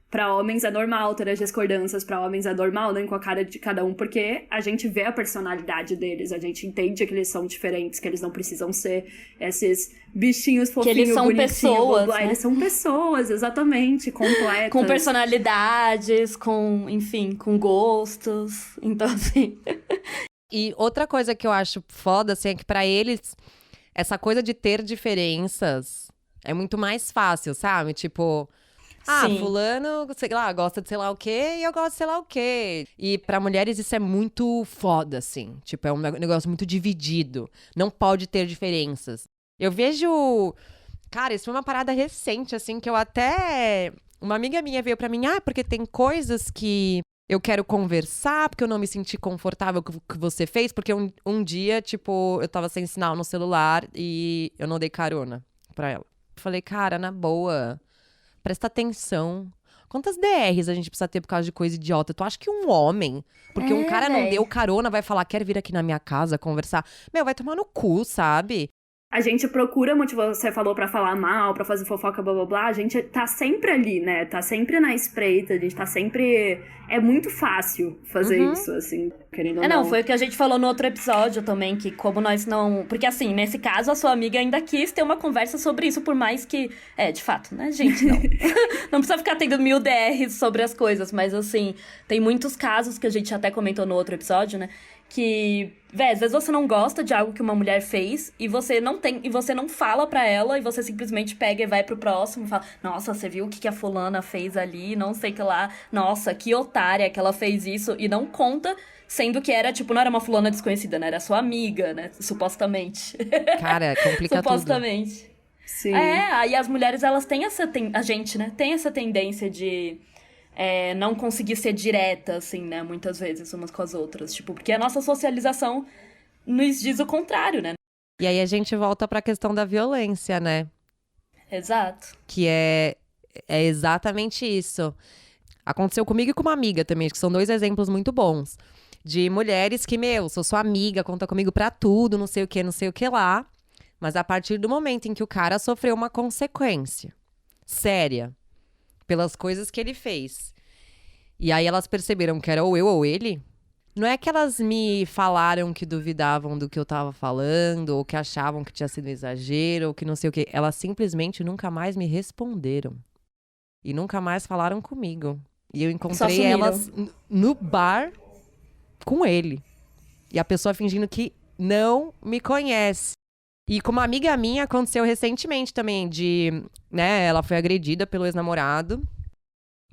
pra homens é normal ter as discordâncias, pra homens é normal, nem com a cara de cada um, porque a gente vê a personalidade deles, a gente entende que eles são diferentes, que eles não precisam ser esses bichinhos fofinhos, que eles são bonitinhos, pessoas, né? Eles são pessoas, exatamente, completas. Com personalidades, enfim, com gostos, então assim... E outra coisa que eu acho foda, assim, é que pra eles, essa coisa de ter diferenças é muito mais fácil, sabe? Tipo... Sim. fulano, sei lá, gosta de sei lá o quê e eu gosto de sei lá o quê. E pra mulheres isso é muito foda, assim. Tipo, é um negócio muito dividido. Não pode ter diferenças. Eu vejo... Cara, isso foi uma parada recente, assim, que eu até... Uma amiga minha veio pra mim, porque tem coisas que eu quero conversar, porque eu não me senti confortável com o que você fez. Porque um dia, tipo, eu tava sem sinal no celular e eu não dei carona pra ela. Falei, cara, na boa... Presta atenção. Quantas DRs a gente precisa ter por causa de coisa idiota? Tu acha que um homem, porque um cara não deu carona, vai falar, quer vir aqui na minha casa conversar? Meu, vai tomar no cu, sabe? A gente procura motivo, você falou, pra falar mal, pra fazer fofoca, blá blá blá. A gente tá sempre ali, né? Tá sempre na espreita, a gente tá sempre... É muito fácil fazer isso, assim, querendo ou não. Foi o que a gente falou no outro episódio também, que como nós não... Porque assim, nesse caso, a sua amiga ainda quis ter uma conversa sobre isso, por mais que... de fato, né, gente? Não. Não precisa ficar tendo 1000 DRs sobre as coisas, mas assim, tem muitos casos que a gente até comentou no outro episódio, né? Que, às vezes você não gosta de algo que uma mulher fez e você não fala pra ela e você simplesmente pega e vai pro próximo e fala, nossa, você viu o que a fulana fez ali, não sei o que lá, nossa, que otária que ela fez isso, e não conta, sendo que era, tipo, não era uma fulana desconhecida, né, era sua amiga, né, supostamente. Cara, complica supostamente. tudo. Sim. Aí as mulheres, elas têm a gente, né, tem essa tendência de... não conseguir ser direta, assim, né? Muitas vezes, umas com as outras. Tipo, porque a nossa socialização nos diz o contrário, né? E aí a gente volta pra questão da violência, né? Exato. Que é exatamente isso. Aconteceu comigo e com uma amiga também, que são 2 exemplos muito bons. De mulheres que, sou sua amiga, conta comigo pra tudo, não sei o que lá. Mas a partir do momento em que o cara sofreu uma consequência séria pelas coisas que ele fez, e aí elas perceberam que era ou eu ou ele, não é que elas me falaram que duvidavam do que eu tava falando, ou que achavam que tinha sido exagero, ou que não sei o que. Elas simplesmente nunca mais me responderam. E nunca mais falaram comigo. E eu encontrei elas no bar com ele. E a pessoa fingindo que não me conhece. E com uma amiga minha aconteceu recentemente também né, ela foi agredida pelo ex-namorado,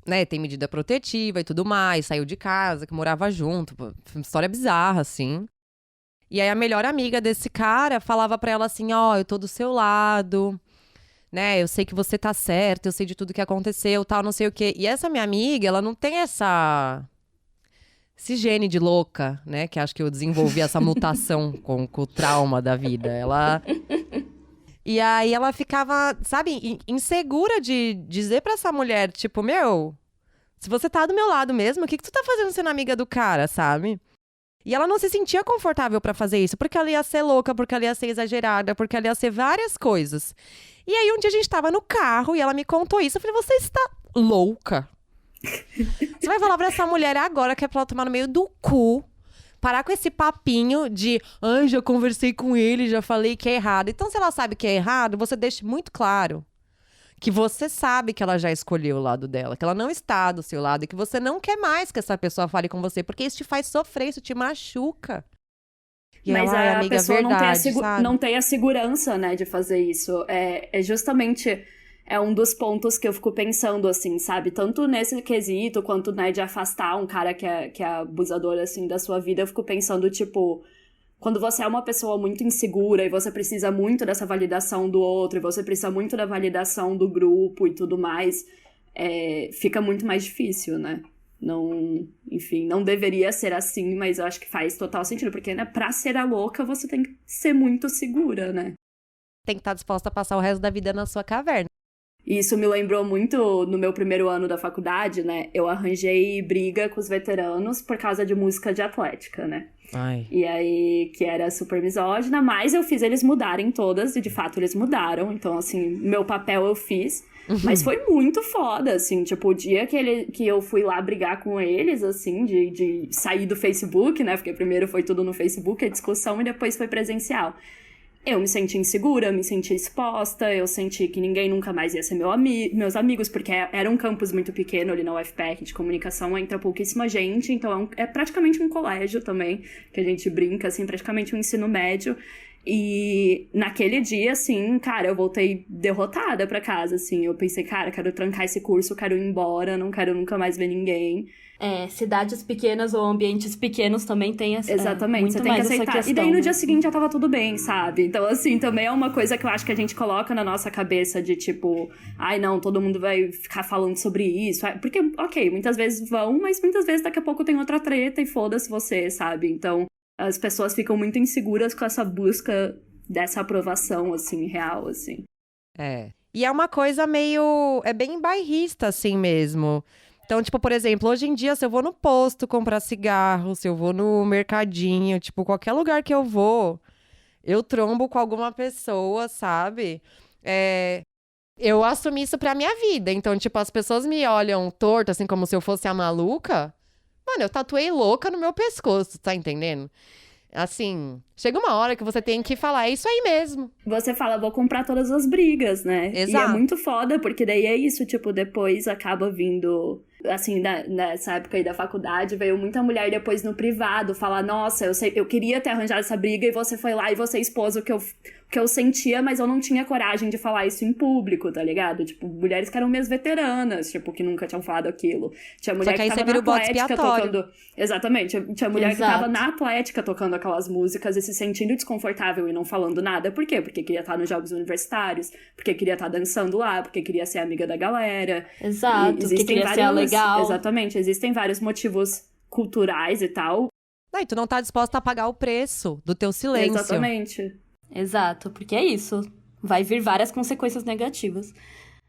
né, tem medida protetiva e tudo mais, saiu de casa, que morava junto, foi uma história bizarra, assim. E aí a melhor amiga desse cara falava pra ela assim, eu tô do seu lado, né, eu sei que você tá certa, eu sei de tudo que aconteceu, tal, não sei o quê. E essa minha amiga, ela não tem esse gene de louca, né? Que acho que eu desenvolvi essa mutação com o trauma da vida. E aí ela ficava, sabe, insegura de dizer pra essa mulher, tipo, se você tá do meu lado mesmo, o que tu tá fazendo sendo amiga do cara, sabe? E ela não se sentia confortável pra fazer isso, porque ela ia ser louca, porque ela ia ser exagerada, porque ela ia ser várias coisas. E aí um dia a gente tava no carro e ela me contou isso. Eu falei, você está louca? Você vai falar pra essa mulher agora que é pra ela tomar no meio do cu, parar com esse papinho de já conversei com ele, já falei que é errado. Então, se ela sabe que é errado, você deixa muito claro que você sabe que ela já escolheu o lado dela, que ela não está do seu lado e que você não quer mais que essa pessoa fale com você, porque isso te faz sofrer, isso te machuca. E mas ela, a amiga, pessoa verdade, não tem a segurança, né, de fazer isso. É justamente... É um dos pontos que eu fico pensando, assim, sabe? Tanto nesse quesito, quanto, né, de afastar um cara que é abusador, assim, da sua vida. Eu fico pensando, tipo... Quando você é uma pessoa muito insegura e você precisa muito dessa validação do outro, e você precisa muito da validação do grupo e tudo mais, fica muito mais difícil, né? Não... Enfim, não deveria ser assim, mas eu acho que faz total sentido. Porque, né, pra ser a louca, você tem que ser muito segura, né? Tem que estar disposta a passar o resto da vida na sua caverna. E isso me lembrou muito no meu primeiro ano da faculdade, né? Eu arranjei briga com os veteranos por causa de música de atlética, né? Ai. E aí, que era super misógina, mas eu fiz eles mudarem todas, e de fato eles mudaram. Então, assim, meu papel eu fiz. Mas foi muito foda, assim, tipo, o dia que eu fui lá brigar com eles, assim, de sair do Facebook, né? Porque primeiro foi tudo no Facebook, a discussão, e depois foi presencial. Eu me senti insegura, me senti exposta, eu senti que ninguém nunca mais ia ser meus amigos, porque era um campus muito pequeno ali na UFPR de comunicação, entra pouquíssima gente, então é praticamente um colégio também, que a gente brinca, assim, praticamente um ensino médio. E naquele dia, assim, cara, eu voltei derrotada pra casa, assim, eu pensei, cara, quero trancar esse curso, quero ir embora, não quero nunca mais ver ninguém. Cidades pequenas ou ambientes pequenos também tem essa. Exatamente, você tem que aceitar. E daí no dia seguinte já tava tudo bem, sabe? Então, assim, também é uma coisa que eu acho que a gente coloca na nossa cabeça de tipo, ai não, todo mundo vai ficar falando sobre isso. Porque, ok, muitas vezes vão, mas muitas vezes daqui a pouco tem outra treta e foda-se você, sabe? Então, as pessoas ficam muito inseguras com essa busca dessa aprovação, assim, real, assim. E é uma coisa meio... É bem bairrista, assim mesmo. Então, tipo, por exemplo, hoje em dia, se eu vou no posto comprar cigarro, se eu vou no mercadinho, tipo, qualquer lugar que eu vou, eu trombo com alguma pessoa, sabe? Eu assumi isso pra minha vida. Então, tipo, as pessoas me olham torto, assim, como se eu fosse a maluca. Mano, eu tatuei louca no meu pescoço, tá entendendo? Assim, chega uma hora que você tem que falar, é isso aí mesmo. Você fala, vou comprar todas as brigas, né? Exato. E é muito foda, porque daí é isso, tipo, depois acaba vindo... Assim, nessa época aí da faculdade, veio muita mulher depois no privado falar, nossa, eu queria ter arranjado essa briga e você foi lá e você expôs o que eu sentia, mas eu não tinha coragem de falar isso em público, tá ligado? Tipo, mulheres que eram minhas veteranas, tipo, que nunca tinham falado aquilo. Tinha mulher que tava na Atlética tocando... Exatamente. Tinha mulher que tava na Atlética tocando aquelas músicas e se sentindo desconfortável e não falando nada. Por quê? Porque queria estar nos jogos universitários, porque queria estar dançando lá, porque queria ser amiga da galera. Exato, porque queria ser legal. Exatamente, existem vários motivos culturais e tal. Não, e tu não tá disposta a pagar o preço do teu silêncio. Exatamente. Exato, porque é isso. Vai vir várias consequências negativas.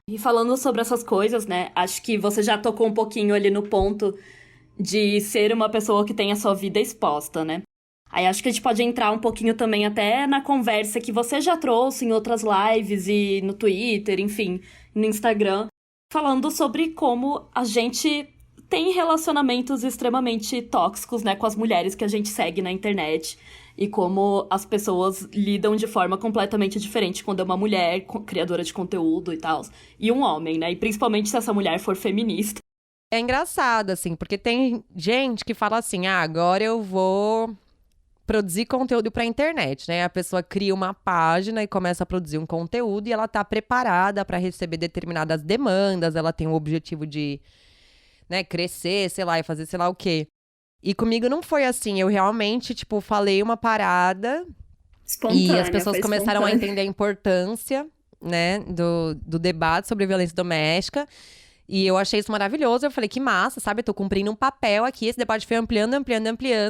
E falando sobre essas coisas, né, acho que você já tocou um pouquinho ali no ponto de ser uma pessoa que tem a sua vida exposta, né? Aí acho que a gente pode entrar um pouquinho também até na conversa que você já trouxe em outras lives e no Twitter, enfim, no Instagram, falando sobre como a gente tem relacionamentos extremamente tóxicos, né, com as mulheres que a gente segue na internet e como as pessoas lidam de forma completamente diferente quando é uma mulher criadora de conteúdo e tal, e um homem, né, e principalmente se essa mulher for feminista. É engraçado, assim, porque tem gente que fala assim, agora eu vou produzir conteúdo pra internet, né? A pessoa cria uma página e começa a produzir um conteúdo e ela tá preparada pra receber determinadas demandas, ela tem o objetivo de, né, crescer, sei lá, e fazer sei lá o quê. E comigo não foi assim, eu realmente, tipo, falei uma parada Espontânea, e as pessoas foi começaram a espontânea. entender a importância, né, do debate sobre violência doméstica. E eu achei isso maravilhoso, eu falei, que massa, sabe? Eu tô cumprindo um papel aqui, esse debate foi ampliando,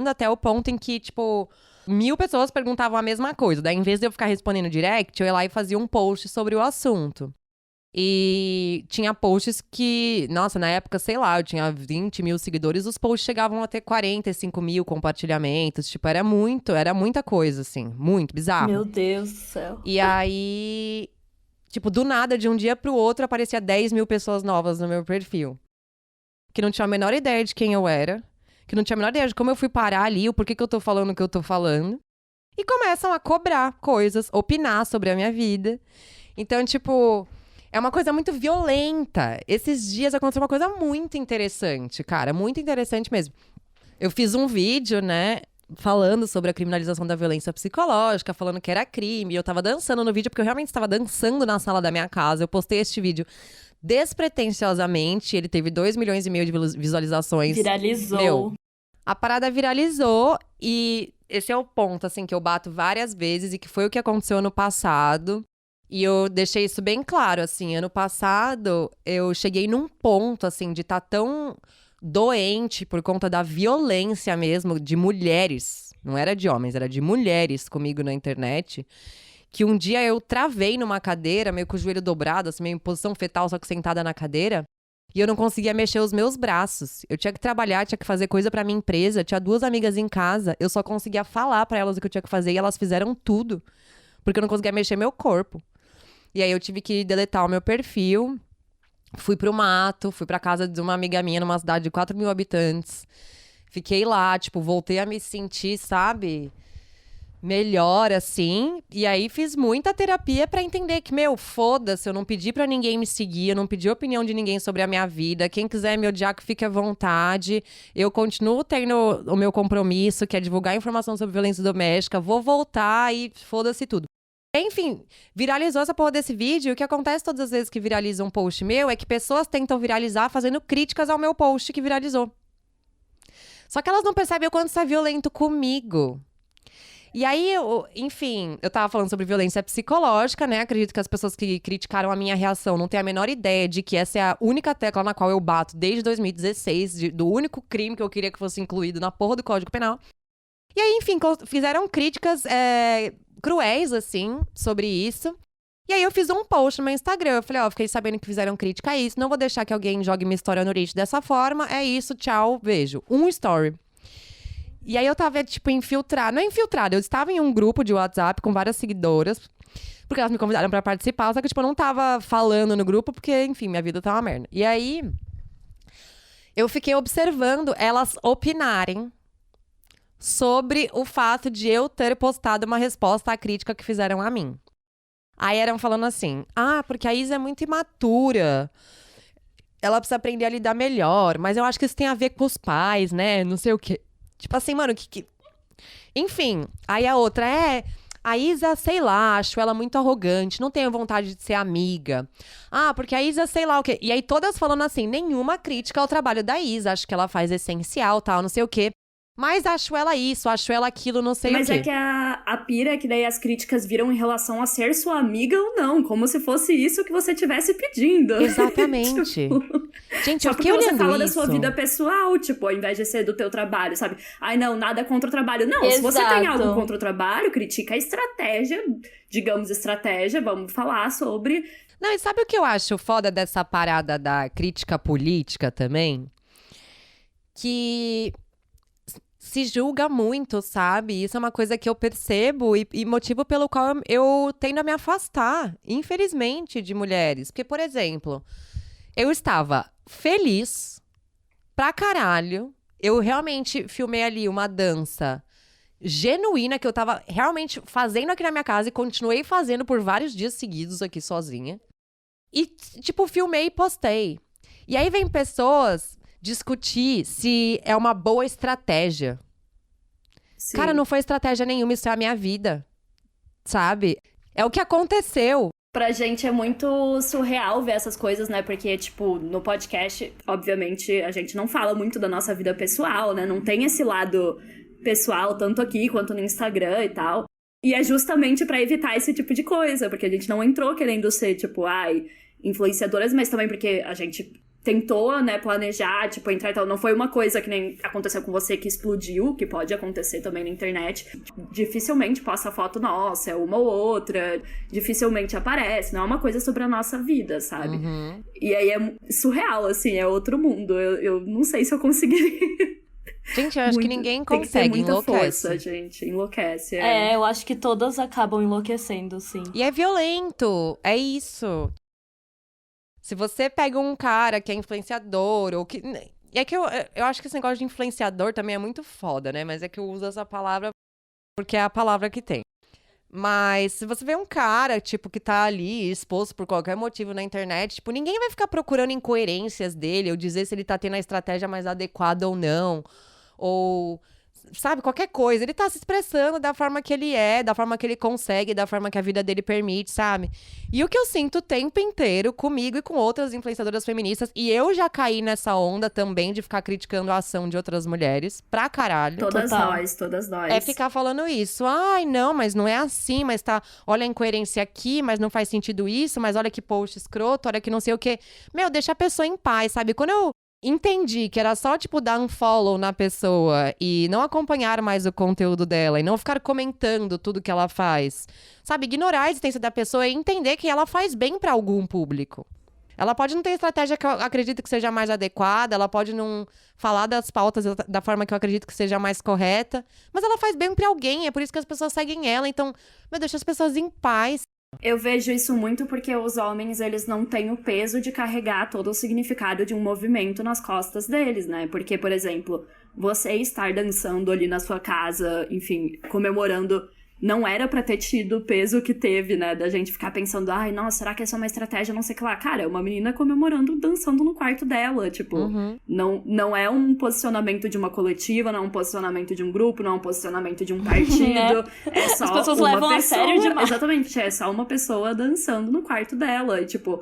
até o ponto em que, tipo, 1000 pessoas perguntavam a mesma coisa. Daí, em vez de eu ficar respondendo direct, eu ia lá e fazia um post sobre o assunto. E tinha posts que, nossa, na época, sei lá, eu tinha 20 mil seguidores, os posts chegavam a ter 45 mil compartilhamentos, tipo, era muita coisa, assim, muito bizarro. Meu Deus do céu. E aí, tipo, do nada, de um dia pro outro, aparecia 10 mil pessoas novas no meu perfil. Que não tinha a menor ideia de quem eu era. Que não tinha a menor ideia de como eu fui parar ali, o porquê que eu tô falando o que eu tô falando. E começam a cobrar coisas, opinar sobre a minha vida. Então, tipo, é uma coisa muito violenta. Esses dias aconteceu uma coisa muito interessante, cara. Muito interessante mesmo. Eu fiz um vídeo, né, falando sobre a criminalização da violência psicológica, falando que era crime. Eu tava dançando no vídeo, porque eu realmente estava dançando na sala da minha casa. Eu postei este vídeo despretensiosamente. Ele teve 2,5 milhões de visualizações. Viralizou. Meu, a parada viralizou e esse é o ponto, assim, que eu bato várias vezes e que foi o que aconteceu ano passado. E eu deixei isso bem claro, assim, ano passado eu cheguei num ponto, assim, de estar tão doente por conta da violência mesmo de mulheres, não era de homens, era de mulheres comigo na internet, que um dia eu travei numa cadeira, meio com o joelho dobrado, assim, meio em posição fetal, só que sentada na cadeira, e eu não conseguia mexer os meus braços. Eu tinha que trabalhar, tinha que fazer coisa pra minha empresa, tinha 2 amigas em casa, eu só conseguia falar pra elas o que eu tinha que fazer e elas fizeram tudo, porque eu não conseguia mexer meu corpo. E aí eu tive que deletar o meu perfil. Fui pro mato, fui pra casa de uma amiga minha numa cidade de 4 mil habitantes. Fiquei lá, tipo, voltei a me sentir, sabe, melhor, assim. E aí fiz muita terapia pra entender que, meu, foda-se, eu não pedi pra ninguém me seguir, eu não pedi opinião de ninguém sobre a minha vida. Quem quiser me odiar, que fique à vontade. Eu continuo tendo o meu compromisso, que é divulgar informação sobre violência doméstica. Vou voltar e foda-se tudo. Enfim, viralizou essa porra desse vídeo. E o que acontece todas as vezes que viraliza um post meu é que pessoas tentam viralizar fazendo críticas ao meu post que viralizou. Só que elas não percebem o quanto isso é violento comigo. E aí, enfim, eu tava falando sobre violência psicológica, né? Acredito que as pessoas que criticaram a minha reação não têm a menor ideia de que essa é a única tecla na qual eu bato desde 2016, do único crime que eu queria que fosse incluído na porra do Código Penal. E aí, enfim, fizeram críticas cruéis, assim, sobre isso. E aí eu fiz um post no meu Instagram. Eu falei, fiquei sabendo que fizeram crítica a isso. Não vou deixar que alguém jogue minha história no lixo dessa forma. É isso, tchau, beijo. Um story. E aí eu tava, tipo, infiltrada. Não é infiltrada, eu estava em um grupo de WhatsApp com várias seguidoras. Porque elas me convidaram pra participar. Só que, tipo, eu não tava falando no grupo porque, enfim, minha vida tá uma merda. E aí eu fiquei observando elas opinarem sobre o fato de eu ter postado uma resposta à crítica que fizeram a mim. Aí eram falando assim, porque a Isa é muito imatura, ela precisa aprender a lidar melhor, mas eu acho que isso tem a ver com os pais, né, não sei o quê. Tipo assim, mano, Enfim, aí a outra a Isa, sei lá, acho ela muito arrogante, não tenho vontade de ser amiga. Porque a Isa, sei lá o quê. E aí todas falando assim, nenhuma crítica ao trabalho da Isa, acho que ela faz essencial, tal, não sei o quê. Mas acho ela isso, acho ela aquilo, não sei o quê. Mas é que a pira é que daí as críticas viram em relação a ser sua amiga ou não. Como se fosse isso que você estivesse pedindo. Exatamente. Gente, eu fiquei olhando isso. Você fala da sua vida pessoal, tipo, ao invés de ser do teu trabalho, sabe? Ai, não, nada contra o trabalho. Não, Exato. Se você tem algo contra o trabalho, critica a estratégia, vamos falar sobre Não, e sabe o que eu acho foda dessa parada da crítica política também? Que se julga muito, sabe? Isso é uma coisa que eu percebo e motivo pelo qual eu tendo a me afastar, infelizmente, de mulheres. Porque, por exemplo, eu estava feliz pra caralho. Eu realmente filmei ali uma dança genuína que eu tava realmente fazendo aqui na minha casa e continuei fazendo por vários dias seguidos aqui sozinha. E, tipo, filmei e postei. E aí vem pessoas discutir se é uma boa estratégia. Sim. Cara, não foi estratégia nenhuma, isso é a minha vida. Sabe? É o que aconteceu. Pra gente é muito surreal ver essas coisas, né? Porque, tipo, no podcast, obviamente, a gente não fala muito da nossa vida pessoal, né? Não tem esse lado pessoal, tanto aqui quanto no Instagram e tal. E é justamente pra evitar esse tipo de coisa, porque a gente não entrou querendo ser, tipo, influenciadoras, mas também porque a gente tentou, né, planejar, tipo, entrar e tal. Não foi uma coisa que nem aconteceu com você que explodiu, que pode acontecer também na internet. Dificilmente posta foto nossa, é uma ou outra, dificilmente aparece, não é uma coisa sobre a nossa vida, sabe? Uhum. E aí é surreal, assim, é outro mundo. Eu não sei se eu conseguiria. Gente, eu acho que ninguém Tem que ter consegue, muita enlouquece. força, gente, enlouquece. É, eu acho que todas acabam enlouquecendo, sim. E é violento, é isso. Se você pega um cara que é influenciador, ou que... E é que eu acho que esse negócio de influenciador também é muito foda, né? Mas é que eu uso essa palavra porque é a palavra que tem. Mas se você vê um cara, tipo, que tá ali exposto por qualquer motivo na internet, tipo, ninguém vai ficar procurando incoerências dele, ou dizer se ele tá tendo a estratégia mais adequada ou não. Ou, sabe, qualquer coisa. Ele tá se expressando da forma que ele é, da forma que ele consegue, da forma que a vida dele permite, sabe? E o que eu sinto o tempo inteiro comigo e com outras influenciadoras feministas, e eu já caí nessa onda também de ficar criticando a ação de outras mulheres, pra caralho. Todas Total. todas nós. É ficar falando isso. Ai, não, mas não é assim, mas tá... Olha a incoerência aqui, mas não faz sentido isso, mas olha que post escroto, olha que não sei o quê. Meu, deixa a pessoa em paz, sabe? Quando eu entendi que era só, tipo, dar um follow na pessoa e não acompanhar mais o conteúdo dela e não ficar comentando tudo que ela faz, sabe? Ignorar a existência da pessoa e entender que ela faz bem pra algum público. Ela pode não ter estratégia que eu acredito que seja mais adequada, ela pode não falar das pautas da forma que eu acredito que seja mais correta, mas ela faz bem pra alguém, é por isso que as pessoas seguem ela. Então, deixa as pessoas em paz. Eu vejo isso muito porque os homens, eles não têm o peso de carregar todo o significado de um movimento nas costas deles, né? Porque, por exemplo, você estar dançando ali na sua casa, enfim, comemorando, não era pra ter tido o peso que teve, né? Da gente ficar pensando, ai, nossa, será que essa é uma estratégia? Não sei o que lá. Cara, é uma menina comemorando, dançando no quarto dela, tipo, não é um posicionamento de uma coletiva, não é um posicionamento de um grupo, não é um posicionamento de um partido. É só As pessoas uma levam a pessoa, sério demais. exatamente, é só uma pessoa dançando no quarto dela, e tipo,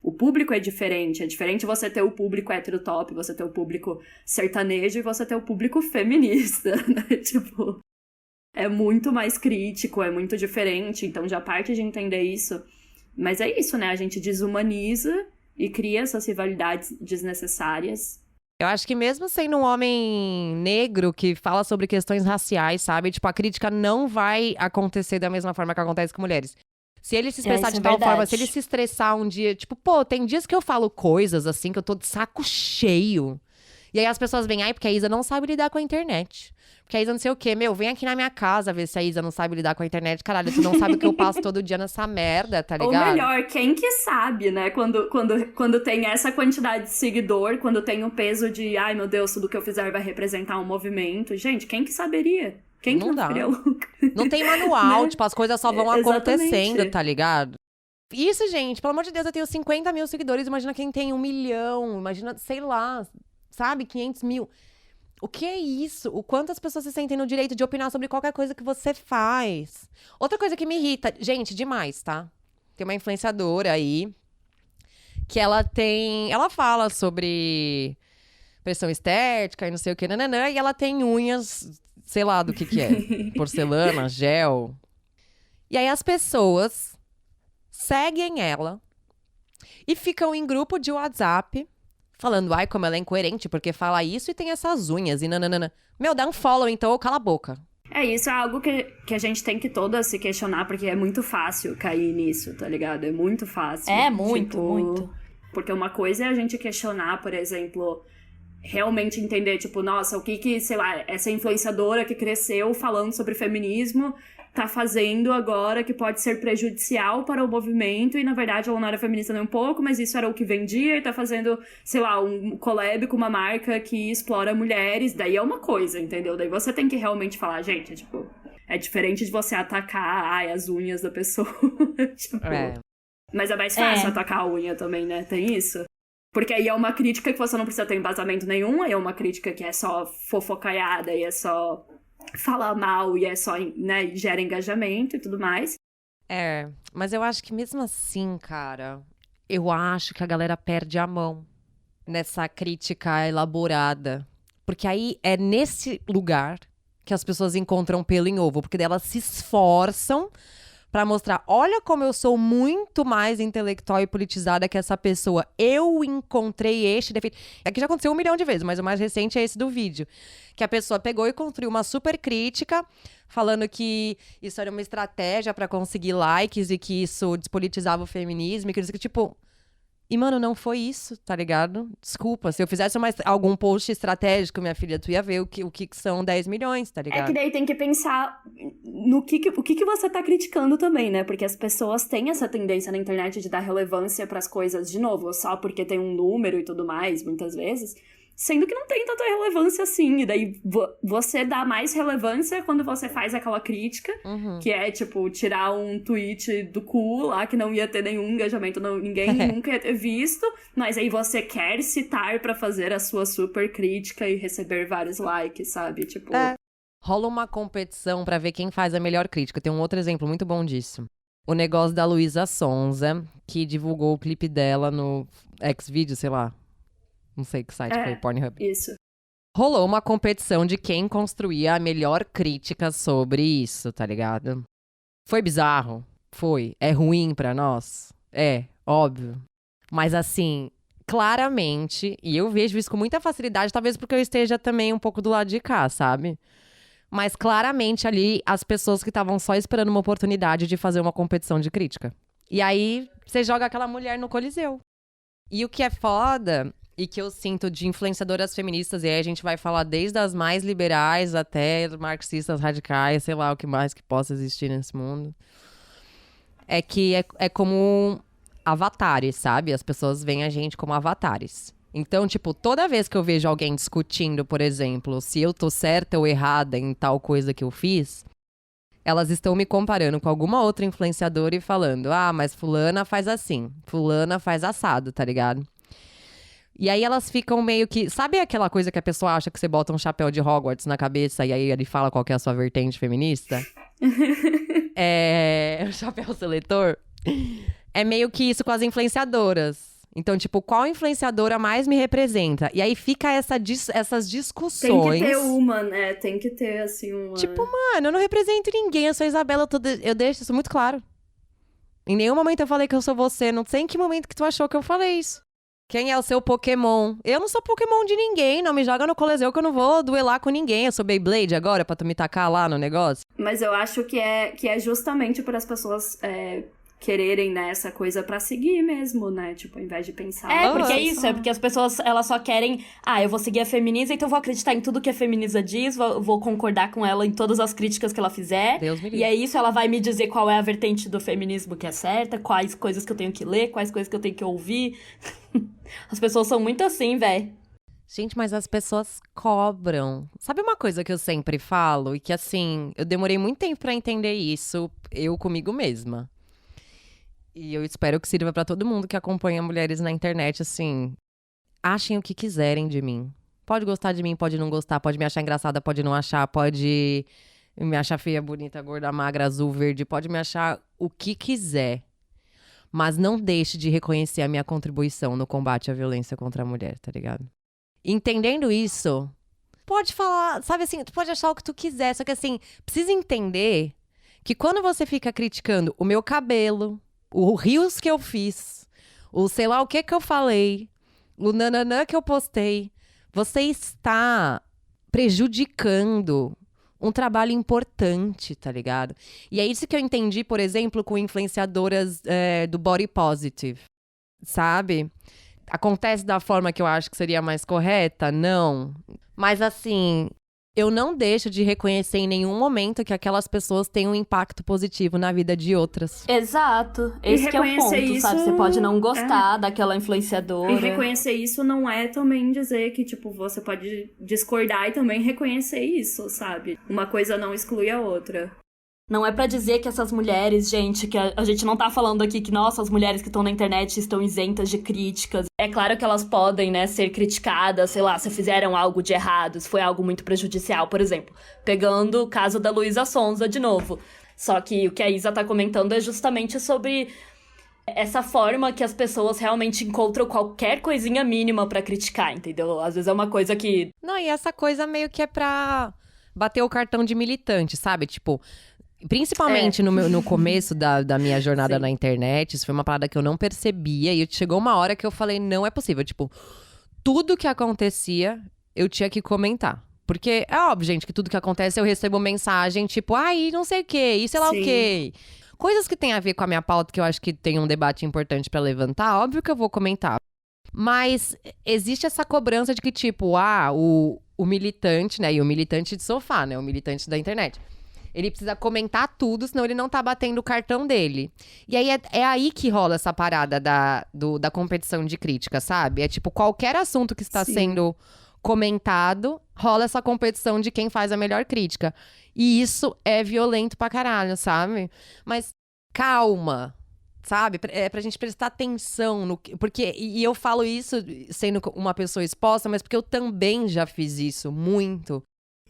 o público é diferente você ter o público heterotop, você ter o público sertanejo e você ter o público feminista, né? Tipo, é muito mais crítico, é muito diferente, então já parte de entender isso. Mas é isso, né? A gente desumaniza e cria essas rivalidades desnecessárias. Eu acho que mesmo sendo um homem negro que fala sobre questões raciais, sabe? Tipo, a crítica não vai acontecer da mesma forma que acontece com mulheres. Se ele se expressar isso de é tal verdade. forma, se ele se estressar um dia, tipo, pô, tem dias que eu falo coisas assim que eu tô de saco cheio. E aí as pessoas vêm, ai, porque a Isa não sabe lidar com a internet. Porque a Isa não sei o quê. Meu, vem aqui na minha casa ver se a Isa não sabe lidar com a internet. Caralho, tu não sabe o que eu passo todo dia nessa merda, tá ligado? Ou melhor, quem que sabe, né? Quando tem essa quantidade de seguidor, quando tem o peso de, ai meu Deus, tudo que eu fizer vai representar um movimento. Gente, quem que saberia? Quem que Não dá. ficaria louca? Não tem manual, Né? tipo, as coisas só vão Exatamente. acontecendo, tá ligado? Isso, gente, pelo amor de Deus, eu tenho 50 mil seguidores, imagina quem tem 1 milhão, imagina, sei lá, sabe, 500 mil. O que é isso? O quanto as pessoas se sentem no direito de opinar sobre qualquer coisa que você faz. Outra coisa que me irrita, gente, demais, tá? Tem uma influenciadora aí que ela fala sobre pressão estética e não sei o que, nananã, e ela tem unhas, sei lá do que é, porcelana, gel. E aí as pessoas seguem ela e ficam em grupo de WhatsApp falando, ai, como ela é incoerente, porque fala isso e tem essas unhas e nananana. Meu, dá um follow então ou cala a boca. Isso é algo que a gente tem que toda se questionar, porque é muito fácil cair nisso, tá ligado? É muito fácil. É, muito, muito. Porque uma coisa é a gente questionar, por exemplo, realmente entender, tipo, nossa, o que, sei lá, essa influenciadora que cresceu falando sobre feminismo tá fazendo agora que pode ser prejudicial para o movimento, e na verdade ela não era feminista nem um pouco, mas isso era o que vendia, e tá fazendo, sei lá, um collab com uma marca que explora mulheres, daí é uma coisa, entendeu? Daí você tem que realmente falar, gente, tipo, é diferente de você atacar, as unhas da pessoa, tipo... Mas é mais fácil atacar a unha também, né? Tem isso. Porque aí é uma crítica que você não precisa ter embasamento nenhum, aí é uma crítica que é só fofocaiada e é só falar mal e é só, né, gera engajamento e tudo mais. Mas eu acho que mesmo assim, cara, eu acho que a galera perde a mão nessa crítica elaborada. Porque aí é nesse lugar que as pessoas encontram pelo em ovo, porque daí elas se esforçam pra mostrar, olha como eu sou muito mais intelectual e politizada que essa pessoa. Eu encontrei este defeito. É que já aconteceu 1 milhão de vezes, mas o mais recente é esse do vídeo. Que a pessoa pegou e construiu uma super crítica, falando que isso era uma estratégia pra conseguir likes e que isso despolitizava o feminismo. E que tipo... E, mano, não foi isso, tá ligado? Desculpa, se eu fizesse algum post estratégico, minha filha, tu ia ver o que são 10 milhões, tá ligado? É que daí tem que pensar no o que você tá criticando também, né? Porque as pessoas têm essa tendência na internet de dar relevância pras coisas, de novo, só porque tem um número e tudo mais, muitas vezes. Sendo que não tem tanta relevância assim. E daí você dá mais relevância quando você faz aquela crítica, que é, tipo, tirar um tweet do cu lá, que não ia ter nenhum engajamento, ninguém nunca ia ter visto, mas aí você quer citar pra fazer a sua super crítica e receber vários likes, sabe? Tipo... Rola uma competição pra ver quem faz a melhor crítica. Tem um outro exemplo muito bom disso. O negócio da Luísa Sonza, que divulgou o clipe dela no Xvideos, sei lá. Não sei que site foi, Pornhub. Isso. Rolou uma competição de quem construía a melhor crítica sobre isso, tá ligado? Foi bizarro? Foi. É ruim pra nós? É, óbvio. Mas assim, claramente, e eu vejo isso com muita facilidade, talvez porque eu esteja também um pouco do lado de cá, sabe? Mas claramente ali, as pessoas que estavam só esperando uma oportunidade de fazer uma competição de crítica. E aí, você joga aquela mulher no Coliseu. E o que é foda... E que eu sinto de influenciadoras feministas, e aí a gente vai falar desde as mais liberais até marxistas radicais, sei lá o que mais que possa existir nesse mundo. É que é como avatares, sabe? As pessoas veem a gente como avatares. Então, tipo, toda vez que eu vejo alguém discutindo, por exemplo, se eu tô certa ou errada em tal coisa que eu fiz, elas estão me comparando com alguma outra influenciadora e falando, mas fulana faz assim, fulana faz assado, tá ligado? E aí elas ficam meio que... Sabe aquela coisa que a pessoa acha que você bota um chapéu de Hogwarts na cabeça e aí ele fala qual que é a sua vertente feminista? O chapéu seletor. É meio que isso com as influenciadoras. Então, tipo, qual influenciadora mais me representa? E aí fica essas discussões. Tem que ter uma, né? Tem que ter, assim, uma... Tipo, mano, eu não represento ninguém, eu sou a Isabela, eu deixo isso muito claro. Em nenhum momento eu falei que eu sou você, não sei em que momento que tu achou que eu falei isso. Quem é o seu Pokémon? Eu não sou Pokémon de ninguém, não me joga no Coliseu que eu não vou duelar com ninguém. Eu sou Beyblade agora pra tu me tacar lá no negócio. Mas eu acho que é justamente por as pessoas quererem, né, essa coisa pra seguir mesmo, né? Tipo, ao invés de pensar... Porque é isso, é porque as pessoas, elas só querem... eu vou seguir a feminista, então eu vou acreditar em tudo que a feminista diz, vou concordar com ela em todas as críticas que ela fizer. Deus me livre. E é isso, ela vai me dizer qual é a vertente do feminismo que é certa, quais coisas que eu tenho que ler, quais coisas que eu tenho que ouvir. As pessoas são muito assim, véi. Gente, mas as pessoas cobram. Sabe uma coisa que eu sempre falo? E que, assim, eu demorei muito tempo pra entender isso, eu comigo mesma. E eu espero que sirva pra todo mundo que acompanha mulheres na internet, assim. Achem o que quiserem de mim. Pode gostar de mim, pode não gostar, pode me achar engraçada, pode não achar, pode me achar feia, bonita, gorda, magra, azul, verde, pode me achar o que quiser. Mas não deixe de reconhecer a minha contribuição no combate à violência contra a mulher, tá ligado? Entendendo isso, pode falar, sabe assim, tu pode achar o que tu quiser, só que assim, precisa entender que quando você fica criticando o meu cabelo, o rios que eu fiz, o sei lá o que eu falei, o nananã que eu postei, você está prejudicando um trabalho importante, tá ligado? E é isso que eu entendi, por exemplo, com influenciadoras do body positive, sabe? Acontece da forma que eu acho que seria mais correta? Não. Mas assim, eu não deixo de reconhecer em nenhum momento que aquelas pessoas têm um impacto positivo na vida de outras. Exato. Esse que é o ponto, isso, sabe? Você pode não gostar daquela influenciadora. E reconhecer isso não é também dizer que, tipo, você pode discordar e também reconhecer isso, sabe? Uma coisa não exclui a outra. Não é pra dizer que essas mulheres, gente, que a gente não tá falando aqui que, nossa, as mulheres que estão na internet estão isentas de críticas. É claro que elas podem, né, ser criticadas, sei lá, se fizeram algo de errado, se foi algo muito prejudicial, por exemplo. Pegando o caso da Luísa Sonza de novo. Só que o que a Isa tá comentando é justamente sobre essa forma que as pessoas realmente encontram qualquer coisinha mínima pra criticar, entendeu? Às vezes é uma coisa que... Não, e essa coisa meio que é pra bater o cartão de militante, sabe? Tipo... Principalmente no começo da minha jornada na internet, isso foi uma parada que eu não percebia. E chegou uma hora que eu falei, não é possível. Tipo, tudo que acontecia, eu tinha que comentar. Porque é óbvio, gente, que tudo que acontece eu recebo mensagem, tipo, ai, não sei o quê, e sei lá o quê. Coisas que tem a ver com a minha pauta, que eu acho que tem um debate importante pra levantar, óbvio que eu vou comentar. Mas existe essa cobrança de que, tipo, o militante, né? E o militante de sofá, né? O militante da internet. Ele precisa comentar tudo, senão ele não tá batendo o cartão dele. E aí é aí que rola essa parada da competição de crítica, sabe? É tipo, qualquer assunto que está sendo comentado, rola essa competição de quem faz a melhor crítica. E isso é violento pra caralho, sabe? Mas calma, sabe? É pra gente prestar atenção no que... Porque, e eu falo isso sendo uma pessoa exposta, mas porque eu também já fiz isso muito.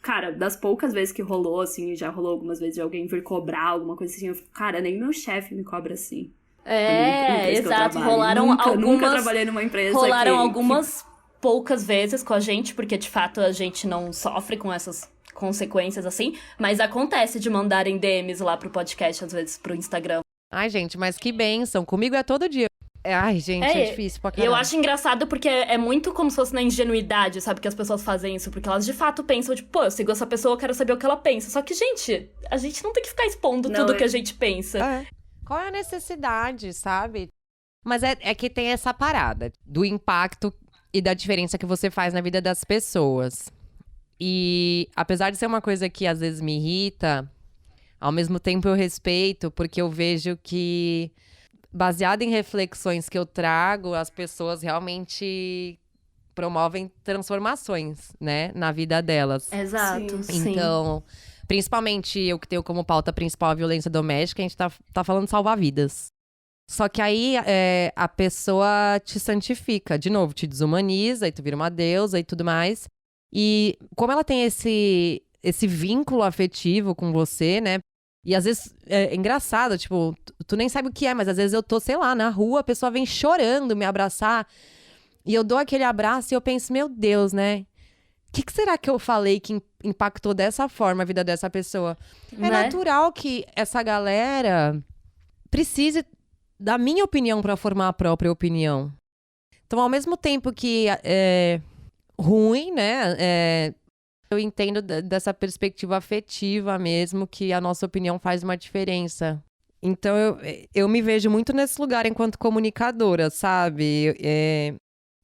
Cara, das poucas vezes que rolou, assim, já rolou algumas vezes de alguém vir cobrar alguma coisa assim, eu fico, cara, nem meu chefe me cobra assim. Exato. Rolaram nunca trabalhei numa empresa Rolaram algumas poucas vezes com a gente, porque de fato a gente não sofre com essas consequências assim, mas acontece de mandarem DMs lá pro podcast, às vezes pro Instagram. Ai, gente, mas que bênção. Comigo é todo dia. Ai, gente, é difícil pra caralho. Eu acho engraçado porque é muito como se fosse na ingenuidade, sabe? Que as pessoas fazem isso. Porque elas de fato pensam, tipo, pô, eu sigo essa pessoa, eu quero saber o que ela pensa. Só que, gente, a gente não tem que ficar expondo tudo que a gente pensa. Qual é a necessidade, sabe? Mas é que tem essa parada do impacto e da diferença que você faz na vida das pessoas. E apesar de ser uma coisa que às vezes me irrita, ao mesmo tempo eu respeito, porque eu vejo que... Baseado em reflexões que eu trago, as pessoas realmente promovem transformações, né, na vida delas. Exato, sim. Então, principalmente eu que tenho como pauta principal a violência doméstica, a gente tá falando de salvar vidas. Só que aí a pessoa te santifica, de novo, te desumaniza, e tu vira uma deusa e tudo mais. E como ela tem esse vínculo afetivo com você, né? E às vezes é engraçado, tipo, tu nem sabe o que é, mas às vezes eu tô, sei lá, na rua, a pessoa vem chorando me abraçar. E eu dou aquele abraço e eu penso, meu Deus, né? O que será que eu falei que impactou dessa forma a vida dessa pessoa? É natural que essa galera precise da minha opinião pra formar a própria opinião. Então, ao mesmo tempo que é ruim, né? Eu entendo dessa perspectiva afetiva mesmo, que a nossa opinião faz uma diferença. Então, eu me vejo muito nesse lugar enquanto comunicadora, sabe?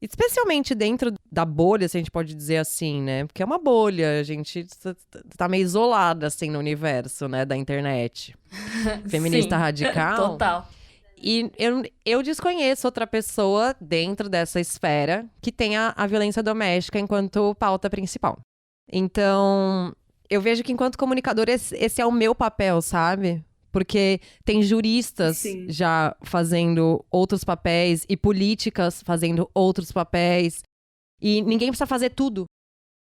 Especialmente dentro da bolha, se a gente pode dizer assim, né? Porque é uma bolha, a gente tá meio isolada, assim, no universo, né? Da internet. Feminista radical. Total. E eu desconheço outra pessoa dentro dessa esfera que tenha a violência doméstica enquanto pauta principal. Então, eu vejo que enquanto comunicadora, esse é o meu papel, sabe? Porque tem juristas já fazendo outros papéis e políticas fazendo outros papéis. E ninguém precisa fazer tudo.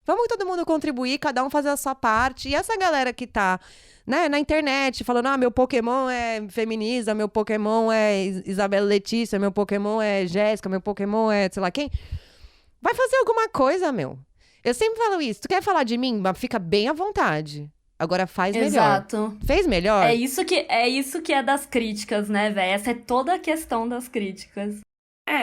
Vamos todo mundo contribuir, cada um fazer a sua parte. E essa galera que tá, né, na internet falando, meu Pokémon é feminista, meu Pokémon é Isabela Letícia, meu Pokémon é Jéssica, meu Pokémon é sei lá quem. Vai fazer alguma coisa, meu. Eu sempre falo isso. Tu quer falar de mim? Mas fica bem à vontade. Agora faz melhor. Exato. Fez melhor? É isso que é das críticas, né, véi? Essa é toda a questão das críticas.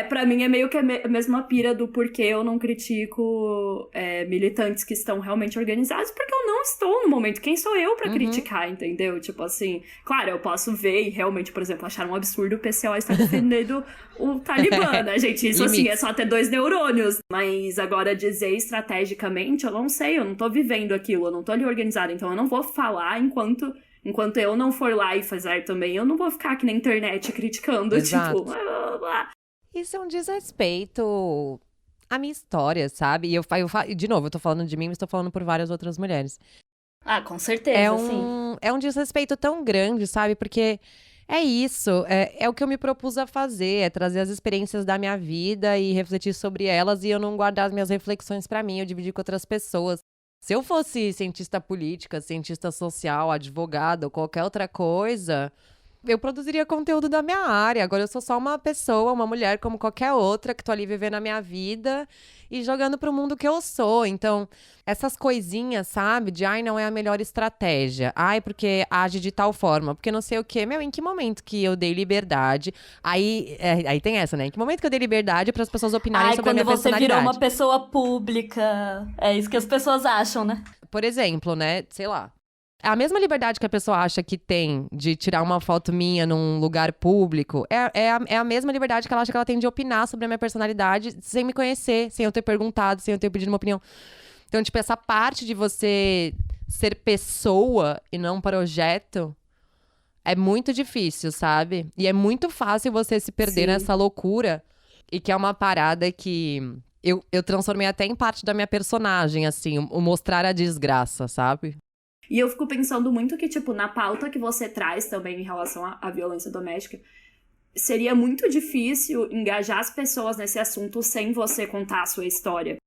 Pra mim é meio que a mesma pira do porquê eu não critico militantes que estão realmente organizados, porque eu não estou no momento. Quem sou eu pra criticar, entendeu? Tipo assim, claro, eu posso ver e realmente, por exemplo, achar um absurdo o PCO estar defendendo o Talibã, né, gente? Isso, assim, é só ter 2 neurônios. Mas agora dizer estrategicamente, eu não sei, eu não tô vivendo aquilo, eu não tô ali organizada, então eu não vou falar enquanto eu não for lá e fazer também, eu não vou ficar aqui na internet criticando, Exato. tipo, blá, blá, blá. Isso é um desrespeito à minha história, sabe? E de novo, eu tô falando de mim, mas tô falando por várias outras mulheres. Ah, com certeza, sim. É um desrespeito tão grande, sabe? Porque é isso, é o que eu me propus a fazer, é trazer as experiências da minha vida e refletir sobre elas e eu não guardar as minhas reflexões pra mim, eu dividir com outras pessoas. Se eu fosse cientista política, cientista social, advogada ou qualquer outra coisa, eu produziria conteúdo da minha área. Agora eu sou só uma pessoa, uma mulher como qualquer outra, que tô ali vivendo a minha vida e jogando pro mundo que eu sou. Então, essas coisinhas, sabe? De, ai, não é a melhor estratégia. Ai, porque age de tal forma. Porque não sei o quê. Meu, em que momento que eu dei liberdade? Aí tem essa, né? Em que momento que eu dei liberdade para as pessoas opinarem sobre a minha personalidade? Quando você virou uma pessoa pública. É isso que as pessoas acham, né? Por exemplo, né? Sei lá. A mesma liberdade que a pessoa acha que tem de tirar uma foto minha num lugar público é a mesma liberdade que ela acha que ela tem de opinar sobre a minha personalidade sem me conhecer, sem eu ter perguntado, sem eu ter pedido uma opinião. Então, tipo, essa parte de você ser pessoa e não projeto é muito difícil, sabe? E é muito fácil você se perder nessa loucura e que é uma parada que eu transformei até em parte da minha personagem, assim, o mostrar a desgraça, sabe? E eu fico pensando muito que, tipo, na pauta que você traz também em relação à violência doméstica, seria muito difícil engajar as pessoas nesse assunto sem você contar a sua história.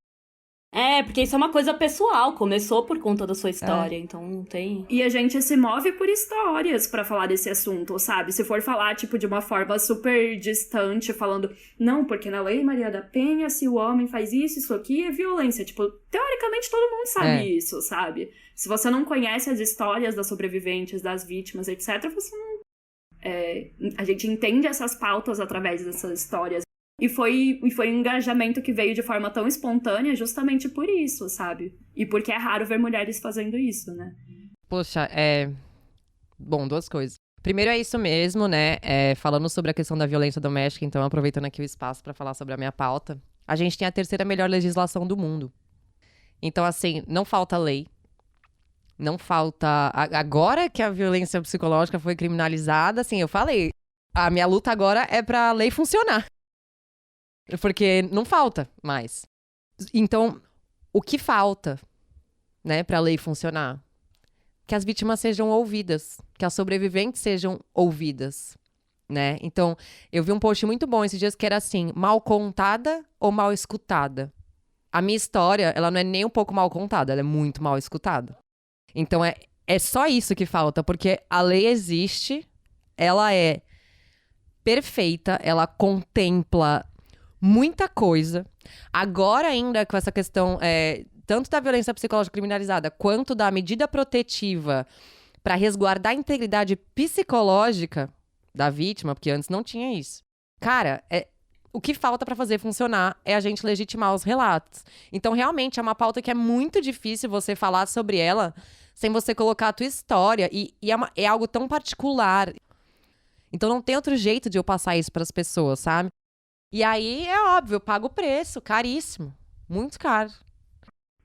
Porque isso é uma coisa pessoal, começou por conta da sua história, então não tem... E a gente se move por histórias pra falar desse assunto, sabe? Se for falar, tipo, de uma forma super distante, falando, não, porque na Lei Maria da Penha, se o homem faz isso aqui, é violência. Tipo, teoricamente todo mundo sabe isso, sabe? Se você não conhece as histórias das sobreviventes, das vítimas, etc., você não... a gente entende essas pautas através dessas histórias. E foi um engajamento que veio de forma tão espontânea justamente por isso, sabe? E porque é raro ver mulheres fazendo isso, né? Poxa, Bom, 2 coisas. Primeiro é isso mesmo, né? Falando sobre a questão da violência doméstica, então aproveitando aqui o espaço para falar sobre a minha pauta. A gente tem a 3ª melhor legislação do mundo. Então, assim, não falta lei. Não falta... Agora que a violência psicológica foi criminalizada, assim, eu falei, a minha luta agora é pra lei funcionar. Porque não falta mais. Então, o que falta, né, pra lei funcionar? Que as vítimas sejam ouvidas, que as sobreviventes sejam ouvidas, né? Então, eu vi um post muito bom esses dias que era assim, mal contada ou mal escutada? A minha história, ela não é nem um pouco mal contada, ela é muito mal escutada. Então, é só isso que falta, porque a lei existe, ela é perfeita, ela contempla muita coisa. Agora ainda com essa questão, tanto da violência psicológica criminalizada, quanto da medida protetiva para resguardar a integridade psicológica da vítima, porque antes não tinha isso. Cara, o que falta para fazer funcionar é a gente legitimar os relatos. Então, realmente, é uma pauta que é muito difícil você falar sobre ela sem você colocar a tua história. E é algo tão particular. Então, não tem outro jeito de eu passar isso para as pessoas, sabe? E aí, é óbvio, eu pago o preço, caríssimo. Muito caro.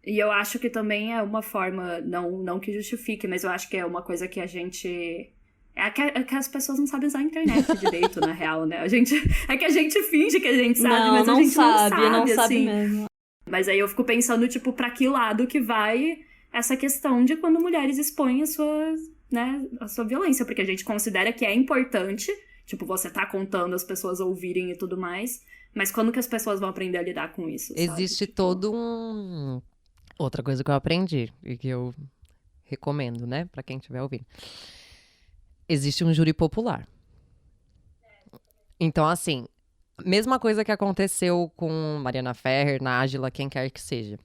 E eu acho que também é uma forma, não que justifique, mas eu acho que é uma coisa que a gente... É que as pessoas não sabem usar a internet direito, na real, né? É que a gente finge que a gente sabe, mas a gente não sabe assim. Mesmo. Mas aí eu fico pensando, tipo, pra que lado que vai essa questão de quando mulheres expõem a sua violência. Porque a gente considera que é importante, tipo, você tá contando, as pessoas ouvirem e tudo mais. Mas quando que as pessoas vão aprender a lidar com isso, sabe? Existe todo um... Outra coisa que eu aprendi e que eu recomendo, né? Pra quem estiver ouvindo. Existe um júri popular. Então, assim, mesma coisa que aconteceu com Mariana Ferrer, Nájila, quem quer que seja.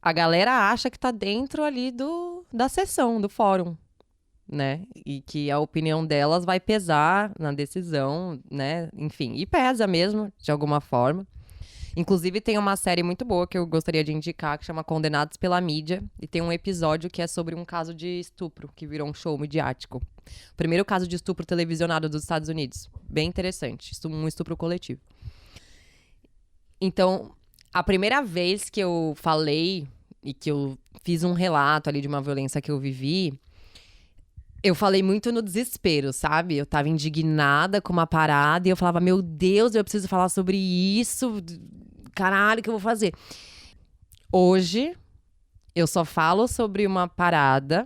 A galera acha que tá dentro ali da sessão, do fórum. né? E que a opinião delas vai pesar na decisão, né? Enfim, e pesa mesmo, de alguma forma. Inclusive, tem uma série muito boa que eu gostaria de indicar, que chama Condenados pela Mídia. E tem um episódio que é sobre um caso de estupro, que virou um show midiático. O primeiro caso de estupro televisionado dos Estados Unidos. Bem interessante. Um estupro coletivo. Então, a primeira vez que eu falei e que eu fiz um relato ali de uma violência que eu vivi, eu falei muito no desespero, sabe? Eu tava indignada com uma parada e eu falava, meu Deus, eu preciso falar sobre isso. Caralho, o que eu vou fazer? Hoje, eu só falo sobre uma parada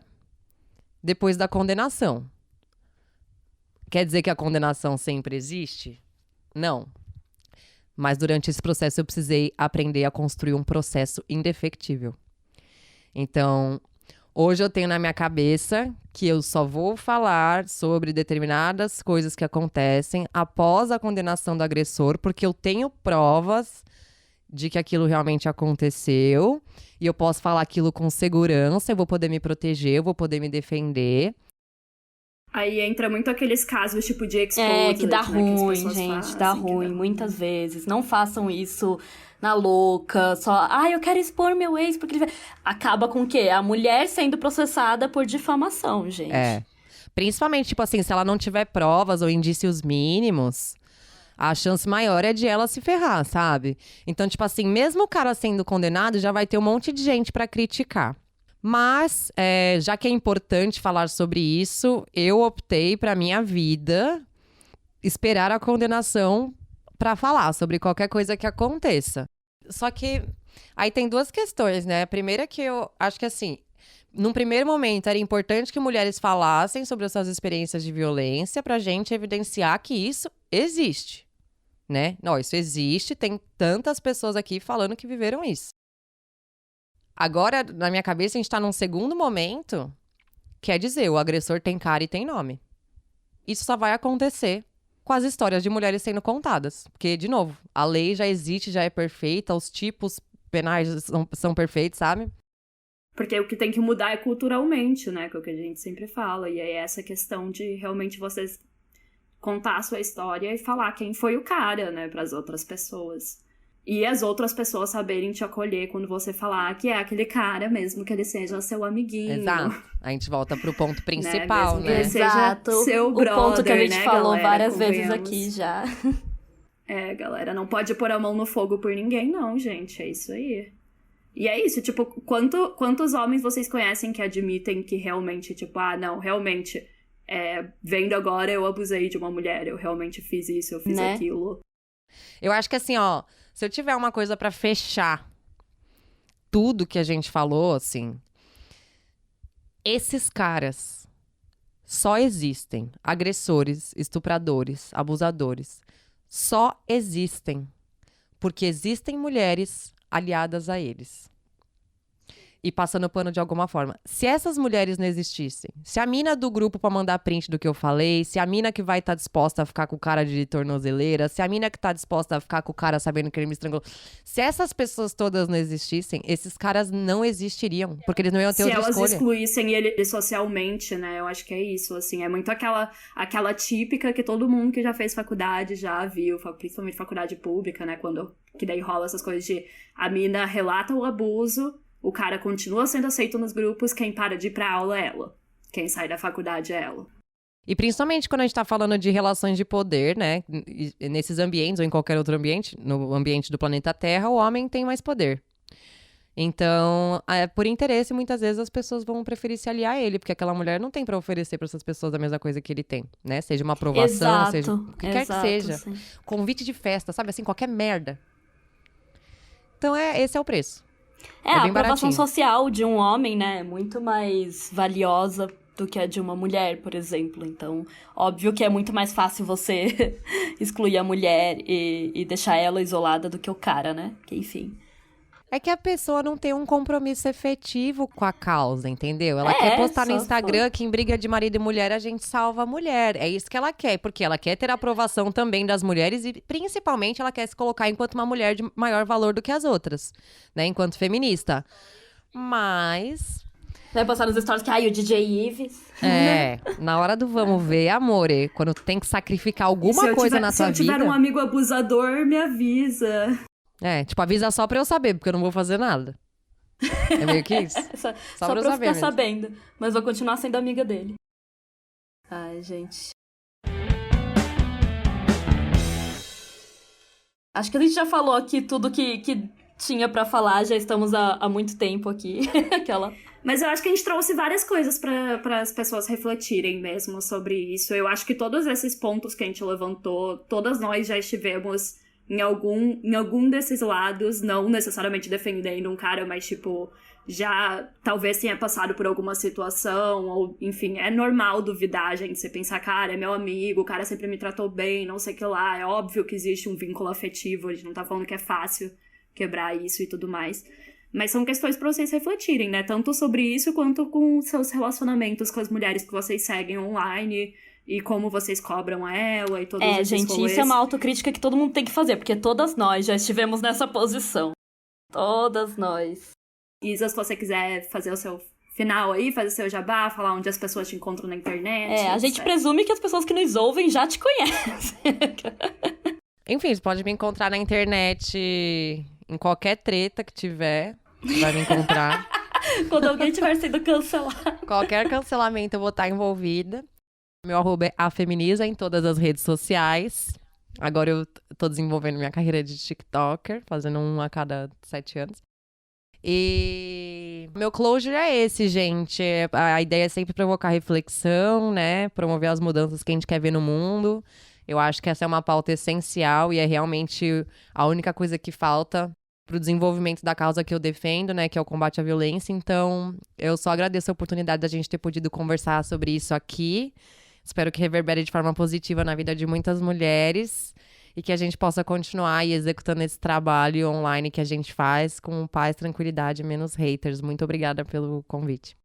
depois da condenação. Quer dizer que a condenação sempre existe? Não. Mas durante esse processo eu precisei aprender a construir um processo indefectível. Então, hoje eu tenho na minha cabeça que eu só vou falar sobre determinadas coisas que acontecem após a condenação do agressor, porque eu tenho provas de que aquilo realmente aconteceu e eu posso falar aquilo com segurança, eu vou poder me proteger, eu vou poder me defender. Aí entra muito aqueles casos tipo de exposed, que dá né, que as ruim, pessoas gente, fazem, dá que ruim, muitas vezes. Não façam isso na louca, só, eu quero expor meu ex, porque ele vai... Acaba com o quê? A mulher sendo processada por difamação, gente. Principalmente, tipo assim, se ela não tiver provas ou indícios mínimos, a chance maior é de ela se ferrar, sabe? Então, tipo assim, mesmo o cara sendo condenado, já vai ter um monte de gente pra criticar. Mas, já que é importante falar sobre isso, eu optei pra minha vida esperar a condenação pra falar sobre qualquer coisa que aconteça. Só que aí tem duas questões, né? A primeira é que eu acho que, assim, num primeiro momento era importante que mulheres falassem sobre as suas experiências de violência pra gente evidenciar que isso existe, né? Não, isso existe, tem tantas pessoas aqui falando que viveram isso. Agora, na minha cabeça, a gente tá num segundo momento, quer dizer, o agressor tem cara e tem nome. Isso só vai acontecer com as histórias de mulheres sendo contadas. Porque, de novo, a lei já existe, já é perfeita, os tipos penais são perfeitos, sabe? Porque o que tem que mudar é culturalmente, né? Que é o que a gente sempre fala. E aí essa questão de realmente vocês contar a sua história e falar quem foi o cara, né? Para as outras pessoas. E as outras pessoas saberem te acolher quando você falar que é aquele cara, mesmo que ele seja seu amiguinho. Exato. A gente volta pro ponto principal, Mesmo que né? ele seja seu brother, o ponto que a gente né, falou galera, várias vezes convenhamos. aqui já. Galera, não pode pôr a mão no fogo por ninguém, não, gente. É isso aí. E é isso, tipo, quantos homens vocês conhecem que admitem que realmente, tipo, não, realmente, vendo agora eu abusei de uma mulher, eu realmente fiz isso, eu fiz Né? aquilo. Eu acho que assim, ó, se eu tiver uma coisa pra fechar tudo que a gente falou, assim, esses caras só existem, agressores, estupradores, abusadores, só existem porque existem mulheres aliadas a eles. E passando pano de alguma forma. Se essas mulheres não existissem, se a mina do grupo pra mandar print do que eu falei, se a mina que vai estar disposta a ficar com o cara de tornozeleira, se a mina que tá disposta a ficar com o cara sabendo que ele me estrangulou, se essas pessoas todas não existissem, esses caras não existiriam, porque eles não iam ter outra escolha. Se elas excluíssem ele socialmente, né, eu acho que é isso, assim, é muito aquela típica que todo mundo que já fez faculdade já viu, principalmente faculdade pública, né, que daí rola essas coisas de a mina relata o abuso, o cara continua sendo aceito nos grupos, quem para de ir pra aula é ela. Quem sai da faculdade é ela. E principalmente quando a gente tá falando de relações de poder, né? Nesses ambientes ou em qualquer outro ambiente, no ambiente do planeta Terra, o homem tem mais poder. Então, por interesse, muitas vezes as pessoas vão preferir se aliar a ele, porque aquela mulher não tem pra oferecer pra essas pessoas a mesma coisa que ele tem, né? Seja uma aprovação, Exato, seja o que quer que seja. sim. Convite de festa, sabe? Assim, qualquer merda. Então, esse é o preço. A bem aprovação baratinho. social de um homem, né, é muito mais valiosa do que a de uma mulher, por exemplo. Então, óbvio que é muito mais fácil você excluir a mulher e deixar ela isolada do que o cara, né? Que, enfim. É que a pessoa não tem um compromisso efetivo com a causa, entendeu? Ela quer postar no só Instagram que em briga de marido e mulher a gente salva a mulher. É isso que ela quer, porque ela quer ter a aprovação também das mulheres e principalmente ela quer se colocar enquanto uma mulher de maior valor do que as outras, né? Enquanto feminista. Mas Vai passar nos stories que, o DJ Ives. Na hora do vamos ver, amore, quando tem que sacrificar alguma coisa na tua vida... Se eu tiver um amigo abusador, me avisa. Avisa só pra eu saber, porque eu não vou fazer nada. É meio que isso? Só pra eu ficar mesmo. Sabendo. Mas vou continuar sendo amiga dele. Ai, gente. Acho que a gente já falou aqui tudo que tinha pra falar. Já estamos há muito tempo aqui. Mas eu acho que a gente trouxe várias coisas para as pessoas refletirem mesmo sobre isso. Eu acho que todos esses pontos que a gente levantou, todas nós já estivemos em algum desses lados, não necessariamente defendendo um cara, mas, já talvez tenha passado por alguma situação, ou, enfim, é normal duvidar, gente, você pensar, cara, é meu amigo, o cara sempre me tratou bem, não sei o que lá, é óbvio que existe um vínculo afetivo, a gente não tá falando que é fácil quebrar isso e tudo mais. Mas são questões pra vocês refletirem, né? Tanto sobre isso, quanto com seus relacionamentos com as mulheres que vocês seguem online... E como vocês cobram ela e todos esses gente, rolês. Isso é uma autocrítica que todo mundo tem que fazer, porque todas nós já estivemos nessa posição. Todas nós. Isa, se você quiser fazer o seu final aí, fazer o seu jabá, falar onde as pessoas te encontram na internet. A gente presume que as pessoas que nos ouvem já te conhecem. Enfim, você pode me encontrar na internet, em qualquer treta que tiver, vai me encontrar. Quando alguém estiver sendo cancelado. Qualquer cancelamento eu vou estar envolvida. Meu arroba é afeminiza em todas as redes sociais. Agora eu tô desenvolvendo minha carreira de TikToker, fazendo um a cada 7 anos. E meu closure é esse, gente. A ideia é sempre provocar reflexão, né? Promover as mudanças que a gente quer ver no mundo. Eu acho que essa é uma pauta essencial e é realmente a única coisa que falta pro desenvolvimento da causa que eu defendo, né? Que é o combate à violência. Então, eu só agradeço a oportunidade da gente ter podido conversar sobre isso aqui. Espero que reverbere de forma positiva na vida de muitas mulheres e que a gente possa continuar aí executando esse trabalho online que a gente faz com paz, tranquilidade e menos haters. Muito obrigada pelo convite.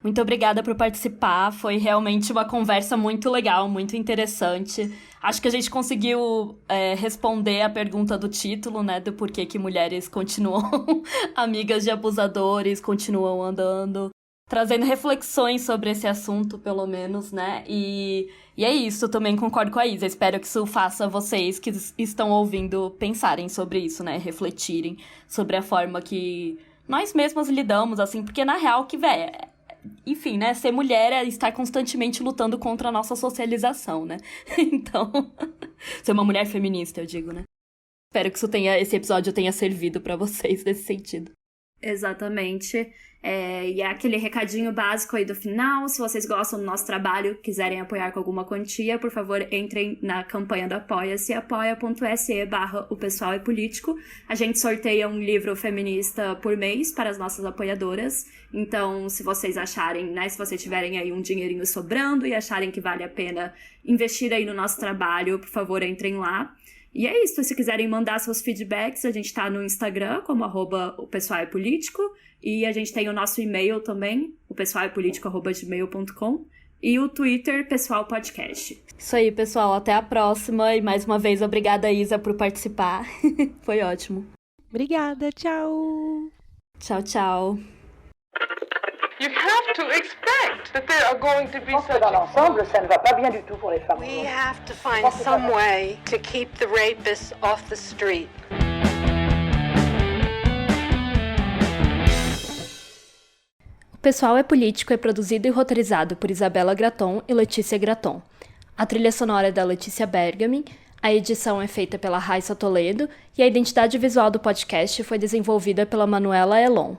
Muito obrigada por participar. Foi realmente uma conversa muito legal, muito interessante. Acho que a gente conseguiu responder a pergunta do título, né? Do porquê que mulheres continuam amigas de abusadores, continuam andando. Trazendo reflexões sobre esse assunto, pelo menos, né? E é isso, também concordo com a Isa. Espero que isso faça vocês que estão ouvindo pensarem sobre isso, né? Refletirem sobre a forma que nós mesmas lidamos, assim. Porque, na real, enfim, né? Ser mulher é estar constantemente lutando contra a nossa socialização, né? Então, ser uma mulher feminista, eu digo, né? Espero que esse episódio tenha servido pra vocês nesse sentido. Exatamente. E é aquele recadinho básico aí do final. Se vocês gostam do nosso trabalho, quiserem apoiar com alguma quantia, por favor, entrem na campanha do Apoia-se, apoia.se/O Pessoal é Político. A gente sorteia um livro feminista por mês para as nossas apoiadoras. Então, se vocês acharem, né, se vocês tiverem aí um dinheirinho sobrando e acharem que vale a pena investir aí no nosso trabalho, por favor, entrem lá. E é isso, se quiserem mandar seus feedbacks, a gente tá no Instagram como @o pessoal é político, e a gente tem o nosso e-mail também, o pessoalepolitico@gmail.com, e o Twitter Pessoal Podcast. Isso aí, pessoal, até a próxima, e mais uma vez, obrigada, Isa, por participar. Foi ótimo. Obrigada, tchau! Tchau, tchau. You have to expect that there are going to be Je pense que such dans l'ensemble, ça ne va pas bien du tout pour les femmes. We have to find some way to keep the rapists off the street. O Pessoal é Político é produzido e roteirizado por Isabela Graton e Letícia Graton. A trilha sonora é da Letícia Bergamin, a edição é feita pela Raissa Toledo e a identidade visual do podcast foi desenvolvida pela Manuela Elon.